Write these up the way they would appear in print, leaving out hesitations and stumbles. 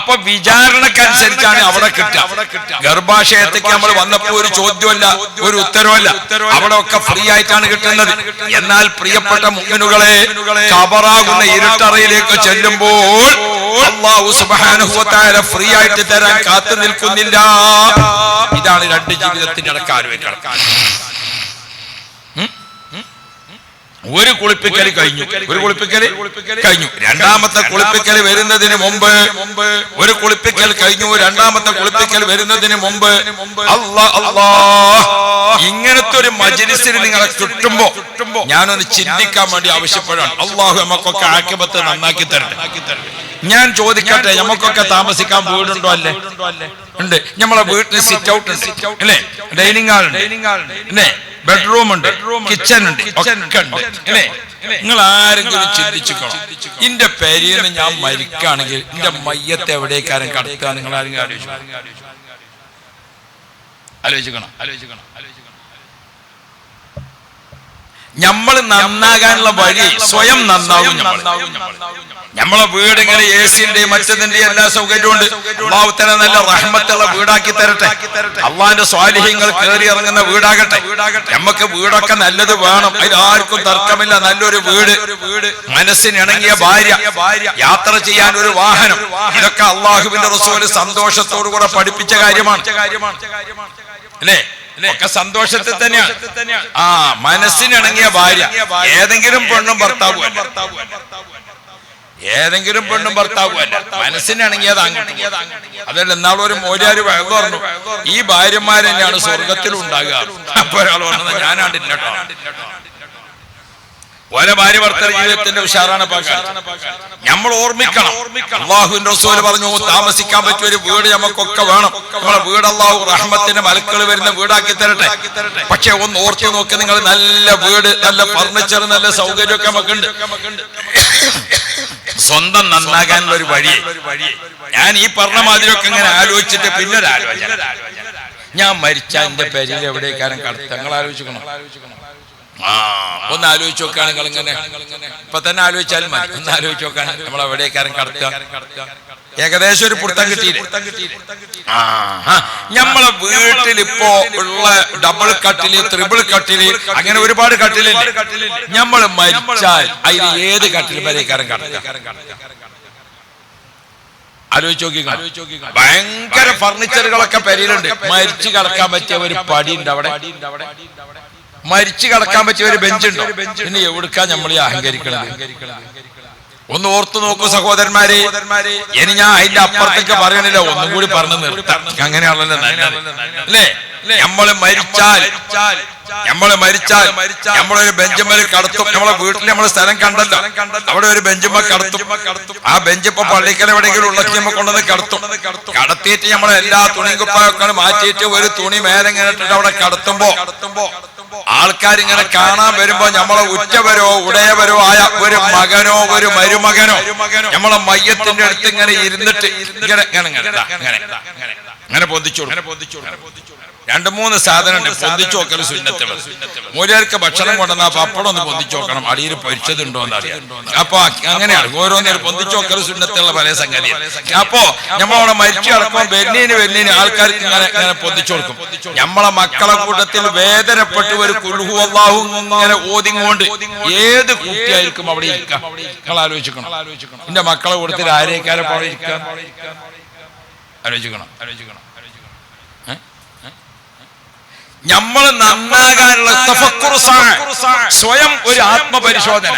അപ്പൊ വിചാരണക്കനുസരിച്ചാണ് അവിടെ കിട്ടുക. ഗർഭാശയത്തേക്ക് നമ്മൾ വന്നപ്പോ ഒരു ചോദ്യമല്ല, ഒരു ഉത്തരവല്ല, അവിടെ ഒക്കെ ഫ്രീ ആയിട്ടാണ് കിട്ടുന്നത്. എന്നാൽ പ്രിയപ്പെട്ട മുഅ്മിനുകളെ, ഖബറാകുന്ന ഇരുട്ടറയിലേക്ക് ചെല്ലുമ്പോൾ അല്ലാഹു സുബ്ഹാനഹു വ തആല ഫ്രീ ആയിട്ട് തരാൻ കാത്തു നിൽക്കുന്നില്ല. ഇതാണ് രണ്ട് ജീവിതത്തിന്റെ ഇടയ്ക്ക് ആലോചിക്കണം. ഒരു കുളിപ്പിക്കൽ കഴിഞ്ഞു, ഒരു കുളിപ്പിക്കൽ കഴിഞ്ഞു. രണ്ടാമത്തെ കുളിപ്പിക്കൽ വരുന്നതിന് മുമ്പ്, ഒരു കുളിപ്പിക്കൽ കഴിഞ്ഞു, രണ്ടാമത്തെ കുളിപ്പിക്കൽ വരുന്നതിന് മുമ്പ് ഇങ്ങനത്തെ ഒരു മജ്‌ലിസിൽ നിങ്ങളെ കിട്ടുമ്പോ ഞാനൊന്ന് ചിന്തിക്കാൻ വേണ്ടി ആവശ്യപ്പെടാണ്. അല്ലാഹു നമുക്കൊക്കെ ആഖിബത്ത് നന്നാക്കി തരട്ടെ. ഞാൻ ചോദിക്കട്ടെ, നമുക്കൊക്കെ താമസിക്കാൻ വീടുണ്ടോ? അല്ലേ, ഉണ്ട്. നമ്മളെ വീട്ടിൽ സിറ്റ് ഔട്ട് ഉണ്ട് അല്ലേ, ഡൈനിങ് ഹാൾ ഉണ്ട് അല്ലേ, ബെഡ്റൂം ഉണ്ട്, കിച്ചൺ ഉണ്ട്, ഒക്കെ ഉണ്ട് അല്ലേ. നിങ്ങൾ ആരെങ്കിലും ചിന്തിച്ചിക്കണം, എന്റെ പേരിന്ന് ഞാൻ മരിക്കുകയാണെങ്കിൽ എന്റെ മയ്യത്ത് എവിടേക്കാരും കടത്തുക? നിങ്ങൾ ആരെങ്കിലും ആലോചിക്കണം. നമ്മൾ നന്നാകാനുള്ള വഴി സ്വയം നന്നാവും. നമ്മളെ വീട് ഇങ്ങനെ എസിന്റെയും മറ്റതിന്റെയും എല്ലാ സൗകര്യവും ഉണ്ട്. അല്ലാഹു തആല നല്ല റഹ്മത്തുള്ള വീടാക്കി തരട്ടെ. അള്ളാഹിന്റെ സ്വാലിഹീങ്ങൾ കയറി ഇറങ്ങുന്ന വീടാകട്ടെ. നമുക്ക് വീടൊക്കെ നല്ലത് വേണം, അതിൽ ആർക്കും തർക്കമില്ല. നല്ലൊരു വീട്, മനസ്സിനിണങ്ങിയ ഭാര്യ, യാത്ര ചെയ്യാൻ ഒരു വാഹനം, ഇതൊക്കെ അള്ളാഹുവിന്റെ റസൂല് സന്തോഷത്തോടു കൂടെ പഠിപ്പിച്ച കാര്യമാണ് അല്ലേ. ഒക്കെ സന്തോഷത്തിൽ തന്നെയാണ്. മനസ്സിനിണങ്ങിയ ഭാര്യ. ഏതെങ്കിലും പെണ്ണും ഭർത്താവും അല്ല, ഏതെങ്കിലും പെണ്ണും ഭർത്താവും അല്ല, മനസ്സിനിണങ്ങിയത് അങ്ങോട്ട്. അതല്ല, എന്നാളും ഒരു മോലിയാര് പറഞ്ഞു, ഈ ഭാര്യമാര് തന്നെയാണ് സ്വർഗത്തിലും ഉണ്ടാകുക. അപ്പൊ ഒരാൾ പറഞ്ഞത് ഞാനാണ്ടില്ല കേട്ടോ. ഓരോ ഭാര്യ ഭർത്തൃ ജീവിതത്തിന്റെ ഉഷാറാണ്. നമ്മൾ ഓർമ്മിക്കണം, അല്ലാഹുവിന്റെ റസൂൽ പറഞ്ഞു, താമസിക്കാൻ പറ്റിയ ഒരു വീട് നമുക്കൊക്കെ വേണം. നമ്മളെ വീട് അല്ലാഹു റഹ്മത്തിന്റെ മലക്കൾ വരുന്ന വീടാക്കി തരട്ടെ. പക്ഷെ ഒന്ന് ഓർത്തു നോക്ക്, നിങ്ങൾ നല്ല വീട്, നല്ല ഫർണിച്ചർ, നല്ല സൗകര്യമൊക്കെ നമുക്കുണ്ട്. സ്വന്തം നന്നാകാനുള്ള ഒരു വഴി. ഞാൻ ഈ പറഞ്ഞ മാതിരിയൊക്കെ ഇങ്ങനെ ആലോചിച്ചിട്ട് പിന്നെ ഒരു ആലോചന, ഞാൻ മരിച്ച എന്റെ പേരിൽ എവിടേക്കാരും കടത്ത. നിങ്ങൾ ആലോചിക്കണം. ഒന്ന് ആലോചിച്ച് നോക്കുകയാണെങ്കിൽ ഇങ്ങനെ ഇപ്പൊ തന്നെ ആലോചിച്ചാലും മതി. ഒന്ന് ആലോചിച്ച് നോക്കുകയാണെങ്കിൽ നമ്മൾ എവിടേക്കാരും കടത്തുക. ഏകദേശം ഒരു പുറത്തം കിട്ടിയില്ലേ? നമ്മളെ വീട്ടിൽ ഇപ്പോ ഉള്ള ഡബിൾ കട്ടില്, ത്രിബിൾ കട്ടില്, അങ്ങനെ ഒരുപാട് കട്ടിലില്ലേ. നമ്മൾ മരിച്ചാൽ അതിൽ ഏത് കട്ടിൽ വരേക്കാരും കടത്തുക? ആലോചിച്ച് നോക്കി. ഭയങ്കര ഫർണിച്ചറുകളൊക്കെ പെരയിലുണ്ട്. മരിച്ചു കിടക്കാൻ പറ്റിയ ഒരു പടിയുണ്ട് അവിടെ, മരിച്ചു കിടക്കാൻ പറ്റിയ ഒരു ബെഞ്ചുണ്ടോ? പിന്നെ എവിടുക്കാ നമ്മൾ ഈ അഹങ്കരിക്കണത്? ഒന്ന് ഓർത്തു നോക്കൂ സഹോദരന്മാരെ. ഇനി ഞാൻ അതിന്റെ അപ്പുറത്തേക്ക് പറയണില്ല, ഒന്നും കൂടി പറഞ്ഞു നിർത്താം. അങ്ങനെയാണല്ലോ നല്ലത് അല്ലേ? നമ്മള് മരിച്ചാൽ നമ്മളൊരു ബെഞ്ചുമ്മൽ കടത്തും. നമ്മളെ വീട്ടിൽ നമ്മളെ സ്ഥലം കണ്ടല്ലോ, അവിടെ ഒരു ബെഞ്ചുമ്മ കടത്തും. ആ ബെഞ്ച് ഇപ്പൊ പള്ളിക്കൽ എവിടെയെങ്കിലും ഉള്ളക്കി നമ്മൾ കൊണ്ടുവന്ന് കടത്തും. കടത്തിയിട്ട് നമ്മളെ എല്ലാ തുണിയും കുപ്പായൊക്കെ മാറ്റിയിട്ട് ഒരു തുണി മേലെങ്ങനെ ഇട്ടിട്ട് അവിടെ കടത്തുമ്പോ ആൾക്കാരിങ്ങനെ കാണാൻ വരുമ്പോ നമ്മളെ ഉറ്റവരോ ഉടയവരോ ആയ ഒരു മകനോ ഒരു മരുമകനോ നമ്മളെ മയ്യത്തിന്റെ അടുത്ത് ഇങ്ങനെ ഇരുന്നിട്ട് ഇങ്ങനെ പൊന്തിച്ചു. രണ്ട് മൂന്ന് സാധനം ഉണ്ട് പൊന്തിച്ചു നോക്കൽ സുന്നത്ത്. മൂലർക്ക് ഭക്ഷണം കൊണ്ടുവന്ന പപ്പടം ഒന്ന് പൊന്തിച്ചു നോക്കണം, അടിയിൽ പൊരിച്ചതുണ്ടോ എന്ന് അറിയാം. അപ്പൊ അങ്ങനെയാണ് ഓരോന്നേരം പൊന്തിച്ചു നോക്കൽ സുന്നത്തുള്ള പല സംഗതി. അപ്പോ നമ്മളവിടെ മരിച്ചു കിടക്കുമ്പോൾ വെല്ലിന് ആൾക്കാർക്ക് ഇങ്ങനെ പൊന്തിച്ചു കൊടുക്കും. നമ്മളെ മക്കളെ കൂട്ടത്തിൽ വേദനപ്പെട്ട് ഒരു കുൽഹു അല്ലാഹു ഇങ്ങനെ ഓതിങ്ങോണ്ട് ഏത് കുട്ടിയായിരിക്കും അവിടെ ഇരിക്കാം? നിങ്ങൾ ആലോചിക്കണം. എന്റെ മക്കളെ കൂട്ടത്തിൽ ആരേക്കാരെ അവിടെ ഇരിക്കാം? ആലോചിക്കണം. നമ്മൾ നന്നാകാനുള്ള സ്വയം ഒരു ആത്മപരിശോധന.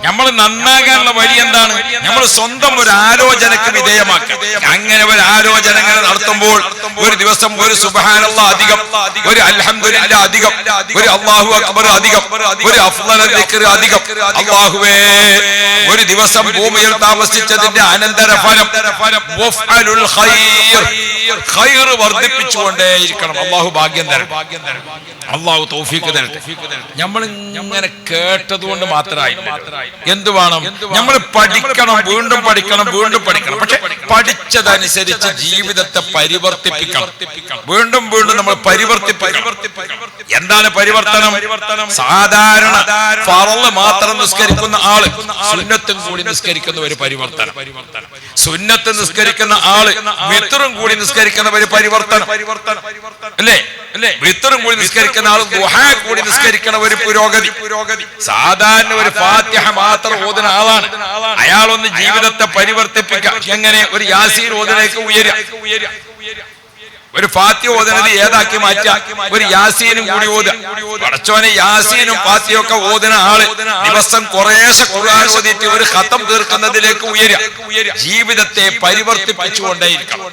നമ്മൾ നന്നാകാനുള്ള വഴി എന്താണ്? നമ്മൾ സ്വന്തം ഒരു ആലോചനക്ക് വിധേയമാക്കുക. അങ്ങനെ ഒരു ആലോചനകൾ നടത്തുമ്പോൾ ഒരു ദിവസം ഒരു സുബ്ഹാനല്ലാഹ് അധികം, ഒരു അൽഹംദുലില്ലാഹ് അധികം, ഒരു അല്ലാഹു അക്ബർ അധികം, ഒരു അഫ്ളൽ ദിക്ർ അധികം. അല്ലാഹുവേ, ഒരു ദിവസം ഭൂമിയിൽ താമസിച്ചതിന്റെ അനന്തരഫലം വഫ്അലുൽ ഖൈർ വർദ്ധിപ്പിച്ചുകൊണ്ടേയിരിക്കണം. അല്ലാഹു ഭാഗ്യം തരട്ടെ, അല്ലാഹു തൗഫീഖ് തരട്ടെ. നമ്മൾ ഇങ്ങനെ കേട്ടതുകൊണ്ട് മാത്രമായി എന്ത് വേണം? നമ്മൾ പഠിക്കണം, വീണ്ടും പഠിക്കണം, വീണ്ടും പഠിക്കണം. പക്ഷെ പഠിച്ചതനുസരിച്ച് ജീവിതത്തെ പരിവർത്തിപ്പിക്കണം. വീണ്ടും വീണ്ടും നമ്മൾ പരിവർത്തിപ്പിക്കണം. എന്താണ് പരിവർത്തനം? സാധാരണ ഫർള് മാത്രം നിസ്കരിക്കുന്ന ആള് സുന്നത്തും കൂടി നിസ്കരിക്കുന്ന ഒരു പരിവർത്തനം. സുന്നത്ത് നിസ്കരിക്കുന്ന ആള് വിത്റും കൂടി നിസ്കരിക്കുന്ന ഒരു പരിവർത്തനം അല്ലേ? വിത്റും കൂടി നിസ്കരിക്കുന്ന ആള് ദുഹാ കൂടി നിസ്കരിക്കുന്ന ഒരു പുരോഗതി. സാധാരണ ഒരു ഫാത്തിഹ മാത്രം ഓതുന്ന ആളാണ്, അയാളൊന്ന് ജീവിതത്തെ പരിവർത്തിപ്പിക്കാം. എങ്ങനെ? ഒരു യാസീൻ ഓതിലേക്ക് ഉയരുക. ഒരു ഫാത്തിഹ ഓതുന്നത് ഏതാക്കി മാറ്റാം? ഒരു യാസീനും കൂടി ഓതുക. പടച്ചോനെ, യാസീനും ഫാത്തിഹയും ഒക്കെ ഓതുന്ന ആള് ദിവസം കുറേശ്ശെ ഖുർആൻ ഓതിയിട്ട് ഒരു ഖതം തീർക്കുന്നതിലേക്ക് ഉയരുക. ജീവിതത്തെ പരിവർത്തിപ്പിച്ചുകൊണ്ടേയിരിക്കണം.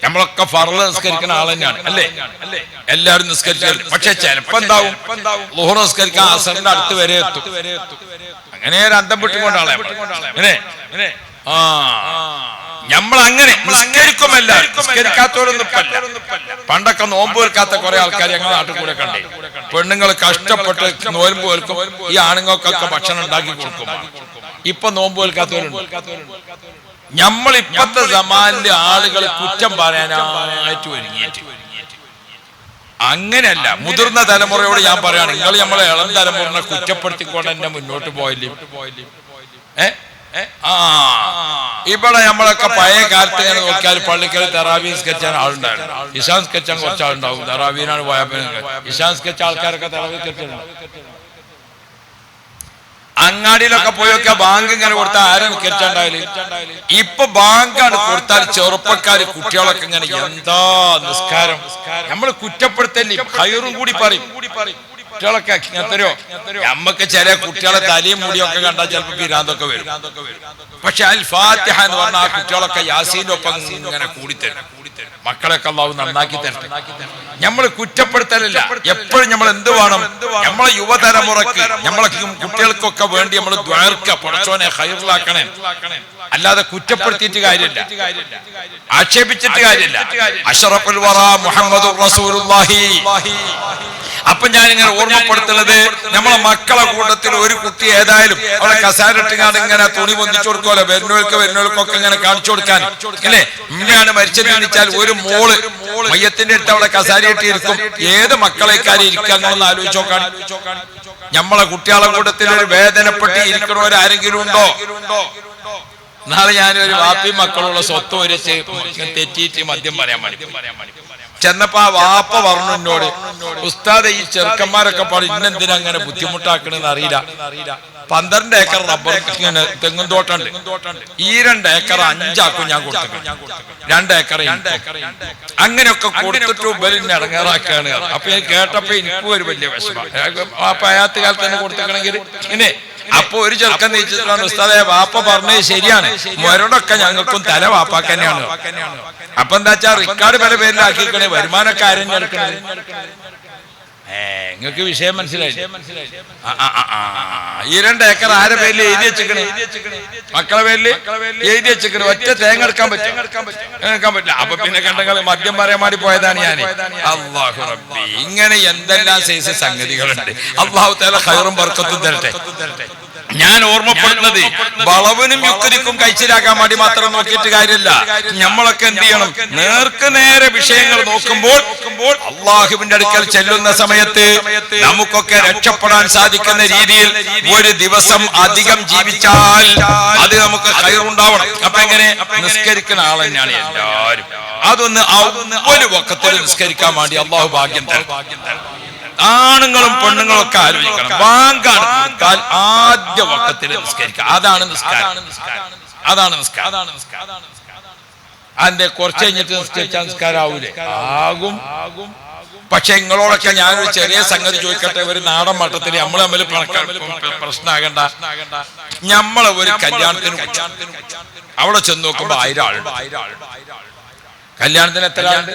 നമ്മളൊക്കെ ഫർള് നിസ്കരിക്കുന്ന ആൾ തന്നെയാണ് അല്ലേ? എല്ലാവരും നിസ്കരിച്ചു. പക്ഷെ ചിലപ്പോ എന്താവും, ളുഹർ നിസ്കരിക്കാൻ അസറിന്റെ അടുത്ത് വരെ എത്തും. അങ്ങനെ ഒരു അന്തം വിട്ടുകൊണ്ടാളെ നമ്മൾ അങ്ങനെ നിസ്കരിക്കുമല്ല. നിസ്കരിക്കാത്തവരൊന്നും പണ്ടൊക്കെ നോമ്പ് വെൽക്കാത്ത കുറെ ആൾക്കാർ ഞങ്ങളുടെ നാട്ടിൽ കൂടെ കണ്ടേ. പെണ്ണുങ്ങൾ കഷ്ടപ്പെട്ട് നോമ്പ് വെൽക്കും, ഈ ആണുങ്ങൾക്കൊക്കെ ഭക്ഷണം ഉണ്ടാക്കി കൊടുക്കും. ഇപ്പൊ നോമ്പ് വെൽക്കാത്തവരുണ്ട്. നമ്മൾ ഇപ്പത്തെ സമാനിലെ ആളുകൾ കുറ്റം പറയാനായിട്ട് ഒരുങ്ങിയിട്ട്. അങ്ങനെയല്ല, മുതിർന്ന തലമുറയോട് ഞാൻ പറയാണ്, നിങ്ങൾ നമ്മളെ ഇളം തലമുറനെ കുറ്റപ്പെടുത്തിക്കൊണ്ട് എന്നെ മുന്നോട്ട് പോയില്ലേ? ഇവിടെ നമ്മളൊക്കെ പഴയ കാലത്ത് ഇങ്ങനെ നോക്കിയാൽ പള്ളിക്കൽ തെറാവി സ്കെച്ചാൻ ആളുണ്ടായിരുന്നു. ഇഷാൻ സ്കെച്ചാൻ കുറച്ച് ആളുണ്ടാവും. തെറാവീനാണ് പോയപ്പോ ഇഷാൻ സ്കെച്ച് ആൾക്കാരൊക്കെ തെറാവി സ്കെച്ചുണ്ട്. അങ്ങാടിയിലൊക്കെ പോയൊക്കെ ബാങ്ക് ഇങ്ങനെ കൊടുത്താൽ ആരും സ്കെച്ചുണ്ടായാലും ഇപ്പൊ ബാങ്കാണ് കൊടുത്താൽ ചെറുപ്പക്കാര് കുട്ടികളൊക്കെ ഇങ്ങനെ എന്താ നിസ്കാരം. നമ്മൾ കുറ്റപ്പെടുത്തല്ലേ, ഖൈറും കൂടി പറയും. കുട്ടികളൊക്കെ എത്രയോ നമ്മക്ക് ചില കുട്ടികളെ തലയും മുടിയൊക്കെ കണ്ടാൽ ചിലപ്പോൾ പിരാന്തൊക്കെ വരും. പക്ഷെ അൽ ഫാത്തിഹ എന്ന് പറഞ്ഞാൽ ആ കുട്ടികളൊക്കെ യാസീന്റെ ഒപ്പം ഇങ്ങനെ കൂടിത്തരും. മക്കളൊക്കെ അല്ലാഹു നന്നാക്കി തരട്ടെ. നമ്മൾ കുറ്റപ്പെടുത്തലല്ല. എപ്പോഴും നമ്മൾ എന്ത് വേണം? നമ്മളെ യുവതലമുറക്ക്, നമ്മളെ കുട്ടികൾക്കൊക്കെ വേണ്ടി നമ്മൾ ദ്വാർക്ക പടച്ചോനെ ഖൈറിലാക്കണേ. അല്ലാതെ കുറ്റപ്പെടുത്തിയിട്ട് കാര്യമില്ല, ആക്ഷേപിച്ചിട്ട് കാര്യമില്ല. അഷ്റഫുൽ വറ മുഹമ്മദുർ റസൂലുള്ളാഹി. അപ്പൊ ഞാനിങ്ങനെ ഓർമ്മപ്പെടുത്തുന്നത്, നമ്മളെ മക്കളെ കൂട്ടത്തിൽ ഒരു കുട്ടി ഏതായാലും അവളെ കസാരട്ടിങ്ങാണ്ട് ഇങ്ങനെ തുണി പൊന്തിച്ചു കൊടുക്കുമല്ലോ, വരുന്നവർക്കൊക്കെ ഇങ്ങനെ കാണിച്ചു കൊടുക്കാൻ അല്ലേ? ഇമ്മയാണ് മരിച്ചത് കാണിച്ചാൽ ഒരു മോള് മയ്യത്തിന്റെ അടുത്ത് അവളെ കസാരയിട്ടിരിക്കും. ഏത് മക്കളെക്കാരും ഇരിക്കാന്നൊന്ന് ആലോചിച്ച് നോക്കാൻ. നമ്മളെ കുട്ടികളെ കൂട്ടത്തിൽ ഒരു വേദനപ്പെട്ട് ഇരിക്കണവരാരെങ്കിലും ഉണ്ടോ? നാളെ ഞാനൊരു വാപ്പി മക്കളുള്ള സ്വത്ത് വരച്ച് തെറ്റിയിട്ട് മദ്യം പറയാൻ വേണ്ടി ചെന്നപ്പോ ആ വാപ്പ പറഞ്ഞു എന്നോട്, ഉസ്താദ് ഈ ചെറുക്കന്മാരൊക്കെ പാടും ഇന്നെന്തിനാ അങ്ങനെ ബുദ്ധിമുട്ടാക്കണെന്ന് അറിയില്ല. 12 ഏക്കർ റബ്ബർ തെങ്ങും തോട്ടുണ്ട്. ഈ 2 ഏക്കർ 5 ആക്കും ഞാൻ കൊടുത്തു. 2 ഏക്കർ അങ്ങനെയൊക്കെ കൊടുത്തിട്ട് ഉപലിനെ ഇടങ്ങേറാക്കാണ്. അപ്പൊ ഞാൻ കേട്ടപ്പോ എനിക്കും ഒരു വലിയ വിഷമം. വാപ്പ അയാത്ത കാലത്ത് തന്നെ കൊടുത്തേക്കണെങ്കിൽ ഇങ്ങനെ. അപ്പൊ ഒരു ചെറുക്കൻ നീച്ചിട്ടാണ്, ഉസ്താദേ വാപ്പ പറഞ്ഞത് ശരിയാണ്, മൊരടൊക്കെ ഞങ്ങൾക്കും തല വാപ്പാക്ക് തന്നെയാണ്. അപ്പൊ എന്താ വെച്ചാ റിക്കാർഡ് പല പേരിലാക്കിക്കണേ, വരുമാനമൊക്കെ ആരെന്നെ എടുക്കണത്. നിങ്ങൾക്ക് വിഷയം മനസ്സിലായി? ഈ 2 ഏക്കർ ആരെ പേരിൽ എഴുതി വെച്ചിക്കണേ? മക്കളെ പേരിൽ എഴുതി വെച്ചിക്കണേ. ഒറ്റ തേങ്ങ എടുക്കാൻ പറ്റില്ല. അപ്പൊ പിന്നെ കണ്ടെങ്കിൽ മദ്യം പറയാൻ വേണ്ടി പോയതാണ് ഞാൻ. അല്ലാഹു റബ്ബി, ഇങ്ങനെ എന്തെല്ലാം സൈസ് സംഗതികളുണ്ട്. അല്ലാഹു തആല ഖൈറും ബർക്കത്തും തരട്ടെ. ഞാൻ ഓർമ്മപ്പെടുന്നത്, വളവിനും യുക്തിക്കും കഴിച്ചിലാക്കാൻ വേണ്ടി മാത്രം നോക്കിയിട്ട് കാര്യമില്ല. നമ്മളൊക്കെ എന്ത് ചെയ്യണം? നേർക്ക് നേരെ വിഷയങ്ങൾ നോക്കുമ്പോൾ അള്ളാഹുവിന്റെ അടുക്കൽ ചെല്ലുന്ന സമയത്ത് നമുക്കൊക്കെ രക്ഷപ്പെടാൻ സാധിക്കുന്ന രീതിയിൽ ഒരു ദിവസം അധികം ജീവിച്ചാൽ അത് നമുക്ക് ഖൈറുണ്ടാവണം. അപ്പൊ എങ്ങനെ? നിസ്കരിക്കുന്ന ആൾ തന്നെയാണ് എല്ലാവരും. അതൊന്ന് ഒരു വഖത്തിൽ നിസ്കരിക്കാൻ വേണ്ടി അള്ളാഹു ഭാഗ്യം തരും. ആണുങ്ങളും പെണ്ണുങ്ങളും ഒക്കെ ആലോചിക്കണം. ബാങ്കാണ് കൊടുത്താൽ ആദ്യ വഖത്തിൽ നിസ്കരിക്കുക. അതാണ് നിസ്കാരം. അതിന്റെ കുറച്ച് കഴിഞ്ഞിട്ട് നിസ്കരിച്ചാൽ നിസ്കാരം ആവൂലേ? ആകും. പക്ഷെ നിങ്ങളോടൊക്കെ ഞാനൊരു ചെറിയ സംഗതി ചോദിക്കട്ടെ. ഒരു നാടൻ മട്ടത്തിൽ നമ്മൾ തമ്മിൽ പ്രശ്നമാകണ്ട. നമ്മളെ ഒരു കല്യാണത്തിന് അവിടെ ചെന്ന് നോക്കുമ്പോ 1000 ആളുണ്ട്. കല്യാണത്തിന് എത്ര ആളുണ്ട്?